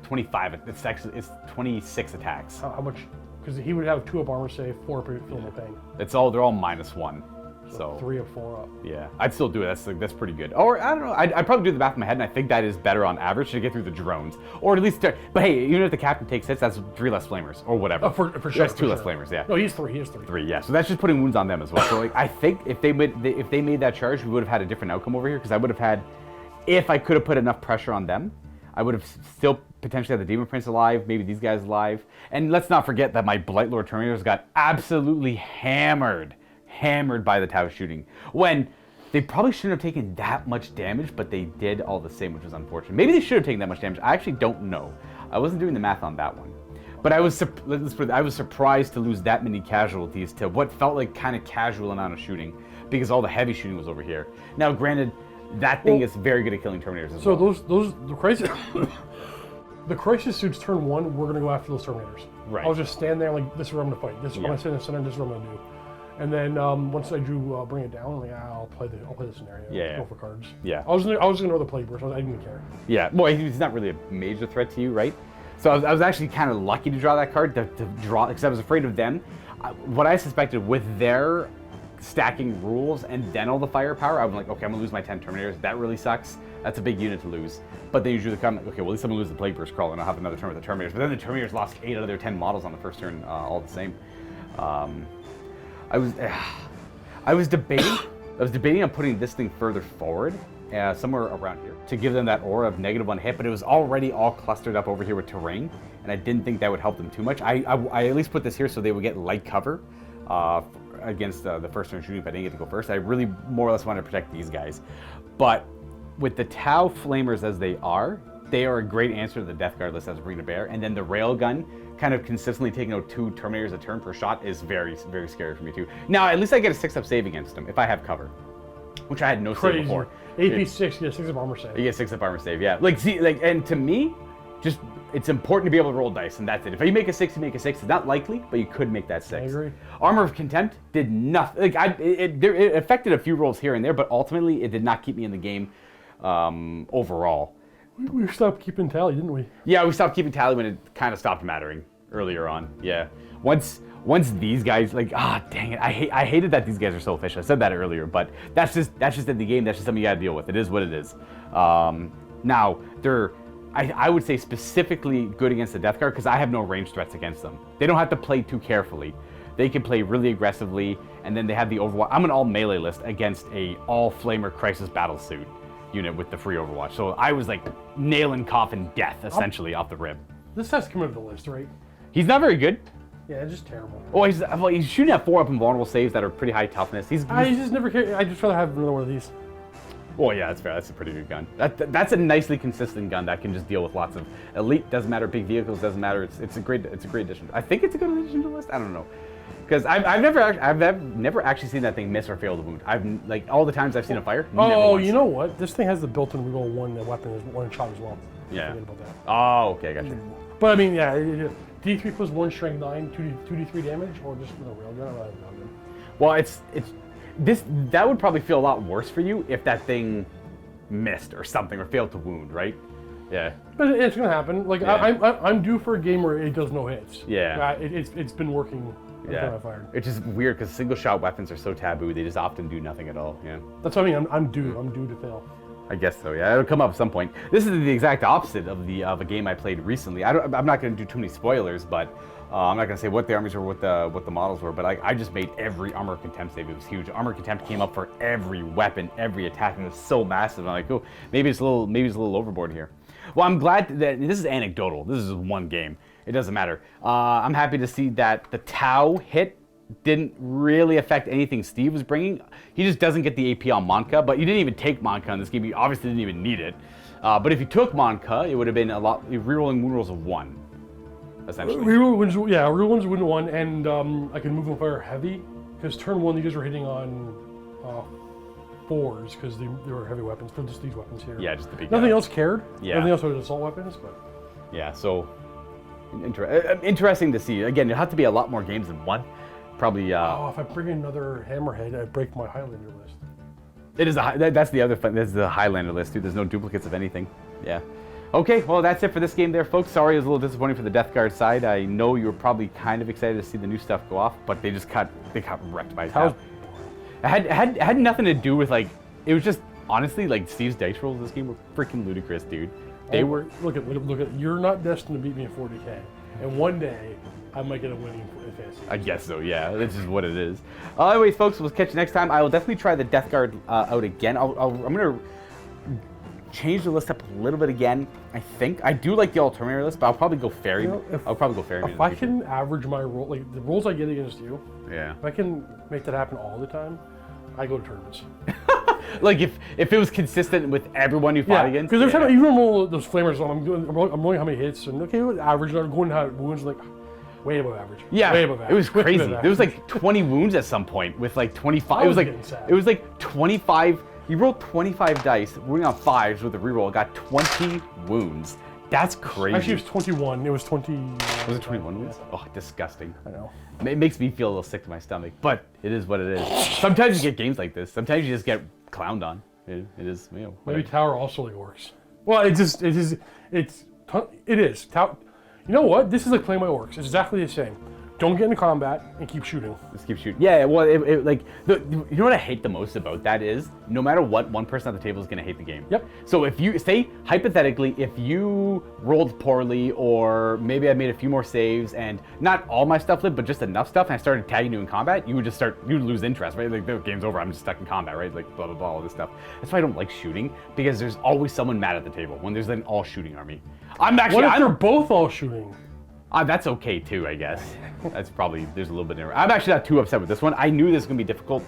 25. It's 26 attacks. How much? Because he would have 2-up armor save, 4-up feel no pain. They're all -1. So 3 of 4 up. Yeah, I'd still do it. That's pretty good. Or I don't know. I'd probably do the math in my head, and I think that is better on average to get through the drones, or at least. But hey, even if the captain takes hits, that's 3 less flamers or whatever. Oh, for sure. That's 2 less flamers. Yeah. No, he has 3. He has 3. 3. Yeah. So that's just putting wounds on them as well. So like, I think if they made that charge, we would have had a different outcome over here, because I would have had, if I could have put enough pressure on them, I would have still potentially had the Demon Prince alive, maybe these guys alive, and let's not forget that my Blightlord Terminators got absolutely hammered by the Tau shooting, when they probably shouldn't have taken that much damage, but they did all the same, which was unfortunate. Maybe they should have taken that much damage. I actually don't know. I wasn't doing the math on that one. But I was surprised to lose that many casualties to what felt like kind of casual amount of shooting, because all the heavy shooting was over here. Now, granted, that thing is very good at killing Terminators as well. So the crisis suits turn 1, we're gonna go after those Terminators. Right. I'll just stand there like, this is where I'm gonna fight. This is when I stand in the center. This is what I'm gonna do. And then once I drew Bring It Down, like, I'll play the scenario. Yeah. Go for cards. Yeah. I was gonna know the play burst. I didn't even care. Yeah. Well, he's not really a major threat to you, right? So I was actually kind of lucky to draw that card to draw, because I was afraid of them. What I suspected with their stacking rules and then all the firepower, I was like, okay, I'm gonna lose my 10 Terminators. That really sucks. That's a big unit to lose. But then you drew the comment, okay, well, at least I'm gonna lose the Plague Burst Crawl and I'll have another turn with the Terminators. But then the Terminators lost 8 out of their 10 models on the first turn, all the same. I was debating on putting this thing further forward, somewhere around here, to give them that aura of -1 hit, but it was already all clustered up over here with terrain, and I didn't think that would help them too much. I at least put this here so they would get light cover against the first turn shooting if I didn't get to go first. I really more or less wanted to protect these guys. But with the Tau Flamers as they are a great answer to the Death Guard list as a Bring to Bear, and then the Railgun kind of consistently taking out 2 Terminators a turn per shot is very, very scary for me too. Now, at least I get a 6-up save against them if I have cover, which I had no save before. AP 6, you get 6-up armor save. You get 6-up armor save, yeah. And to me, just it's important to be able to roll dice, and that's it. If you make a 6, you make a 6. It's not likely, but you could make that 6. I agree. Armor of Contempt did nothing. It affected a few rolls here and there, but ultimately it did not keep me in the game overall. We stopped keeping tally, didn't we? Yeah, we stopped keeping tally when it kind of stopped mattering earlier on. Yeah, once these guys, like, dang it, I hated that these guys are so efficient. I said that earlier, but that's just in the game. That's just something you got to deal with. It is what it is. Now they're, I would say specifically good against the Death Guard because I have no range threats against them. They don't have to play too carefully. they can play really aggressively, and then they have the Overwatch. I'm an all melee list against a all Flamer Crisis Battlesuit unit with the free Overwatch. So I was like nailing coffin death essentially off the rip. This has to come into the list, right? He's not very good. Yeah, it's just terrible. Oh, he's shooting at 4 up invulnerable saves that are pretty high toughness. He's I just never care. I just rather have another one of these. Oh yeah, that's fair. That's a pretty good gun. That's a nicely consistent gun that can just deal with lots of elite. Doesn't matter, big vehicles doesn't matter. It's a great addition. I think it's a good addition to the list. I don't know, because I've never actually seen that thing miss or fail to wound. I've like all the times I've seen it fire. Oh, you know what? This thing has the built-in reroll one weapon is one shot as well. Yeah. Forget about that. Oh, okay, gotcha. But I mean, yeah, D3 plus 1 strength 9, 2d3 damage, or just no railgun. Well, that would probably feel a lot worse for you if that thing missed or something or failed to wound, right? Yeah. But it's gonna happen. Like Yeah. I'm due for a game where it does no hits. Yeah. It's been working. Every time I fired. It's just weird because single shot weapons are so taboo. They just often do nothing at all. Yeah. That's what I mean. I'm due to fail. I guess so. Yeah, it'll come up at some point. This is the exact opposite of a game I played recently. I'm not going to do too many spoilers, but I'm not going to say what the armies were, what the models were. But I just made every armor contempt save. It was huge. Armor contempt came up for every weapon, every attack, and it was so massive. I'm like, oh, maybe it's a little overboard here. Well, I'm glad that this is anecdotal. This is one game. It doesn't matter. I'm happy to see that the Tau hit didn't really affect anything Steve was bringing. He just doesn't get the AP on Monka, but you didn't even take Monka in this game. You obviously didn't even need it. But if you took Monka, it would have been a lot. Rerolling wound rolls of 1, essentially. Reroll ones, yeah, reroll ones wound 1, and I can move and fire heavy because turn 1 you guys were hitting on 4s because they were heavy weapons for just these weapons here. Yeah, just the big. Nothing else cared. Yeah. Everything else was assault weapons, but. Yeah, so interesting to see. Again, it'll have to be a lot more games than one. Probably. If I bring another Hammerhead, I break my Highlander list. It is that's the other fun. That's the Highlander list too. There's no duplicates of anything. Yeah. Okay, well that's it for this game there, folks. Sorry, it was a little disappointing for the Death Guard side. I know you were probably kind of excited to see the new stuff go off, but they got wrecked by Tau. It had nothing to do with like. It was just honestly like Steve's dice rolls in this game were freaking ludicrous, dude. They were. Look at. You're not destined to beat me in 40K, and one day I might get a winning fantasy. I guess so, yeah. This is what it is. Anyways, folks, we'll catch you next time. I will definitely try the Death Guard out again. I'm going to change the list up a little bit again, I think. I do like the all Terminator list, but I'll probably go Fairy. I'll probably go Fairy. If I can average my roll, like the rolls I get against you, yeah. If I can make that happen all the time, I go to tournaments. Like if it was consistent with everyone you fought against. Because every time I even roll those flamers on, I'm rolling how many hits and okay, average, I'm going to wounds like way above average. Yeah, way above average. It was crazy. There was like 20 wounds at some point with like 25. It was like 25. You rolled 25 dice, rolling on 5s with a reroll. Got 20 wounds. That's crazy. Actually, it was 21. It was 20. Was it 21 wounds? Yeah. Oh, disgusting. I know. It makes me feel a little sick to my stomach, but it is what it is. Sometimes you get games like this. Sometimes you just get clowned on. It is. You know, maybe Tower also like orcs. Well, it is. Tower. You know what? This is like playing my orcs. It's exactly the same. Don't get into combat and keep shooting. Just keep shooting. Yeah, well, you know what I hate the most about that is, no matter what, one person at the table is going to hate the game. Yep. So if you, say, hypothetically, if you rolled poorly, or maybe I made a few more saves, and not all my stuff lived, but just enough stuff, and I started tagging you in combat, you'd lose interest, right? Like, the game's over, I'm just stuck in combat, right? Like, blah, blah, blah, all this stuff. That's why I don't like shooting, because there's always someone mad at the table, when there's an all-shooting army. What if they're both all shooting? That's okay too, I guess. That's probably, there's a little bit in there. I'm actually not too upset with this one. I knew this was going to be difficult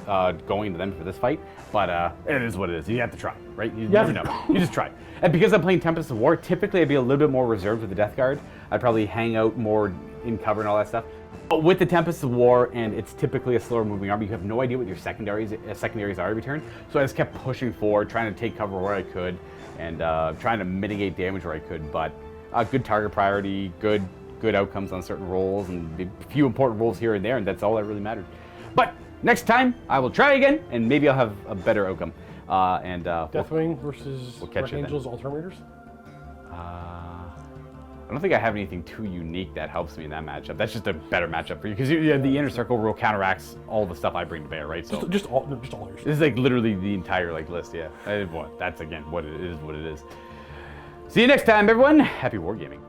going to them for this fight, but it is what it is. You have to try, right? You never know. You just try. And because I'm playing Tempest of War, typically I'd be a little bit more reserved with the Death Guard. I'd probably hang out more in cover and all that stuff. But with the Tempest of War, and it's typically a slower moving army, you have no idea what your secondaries are every turn. So I just kept pushing forward, trying to take cover where I could, and trying to mitigate damage where I could. But good target priority, good outcomes on certain rolls, and a few important rolls here and there, and that's all that really mattered. But next time, I will try again, and maybe I'll have a better outcome. Deathwing versus Archangels, Alternators? I don't think I have anything too unique that helps me in that matchup. That's just a better matchup for you, because the Inner Circle rule counteracts all the stuff I bring to bear, right? So just all yours. This is like literally the entire list, yeah. That's again what it is. See you next time, everyone. Happy wargaming.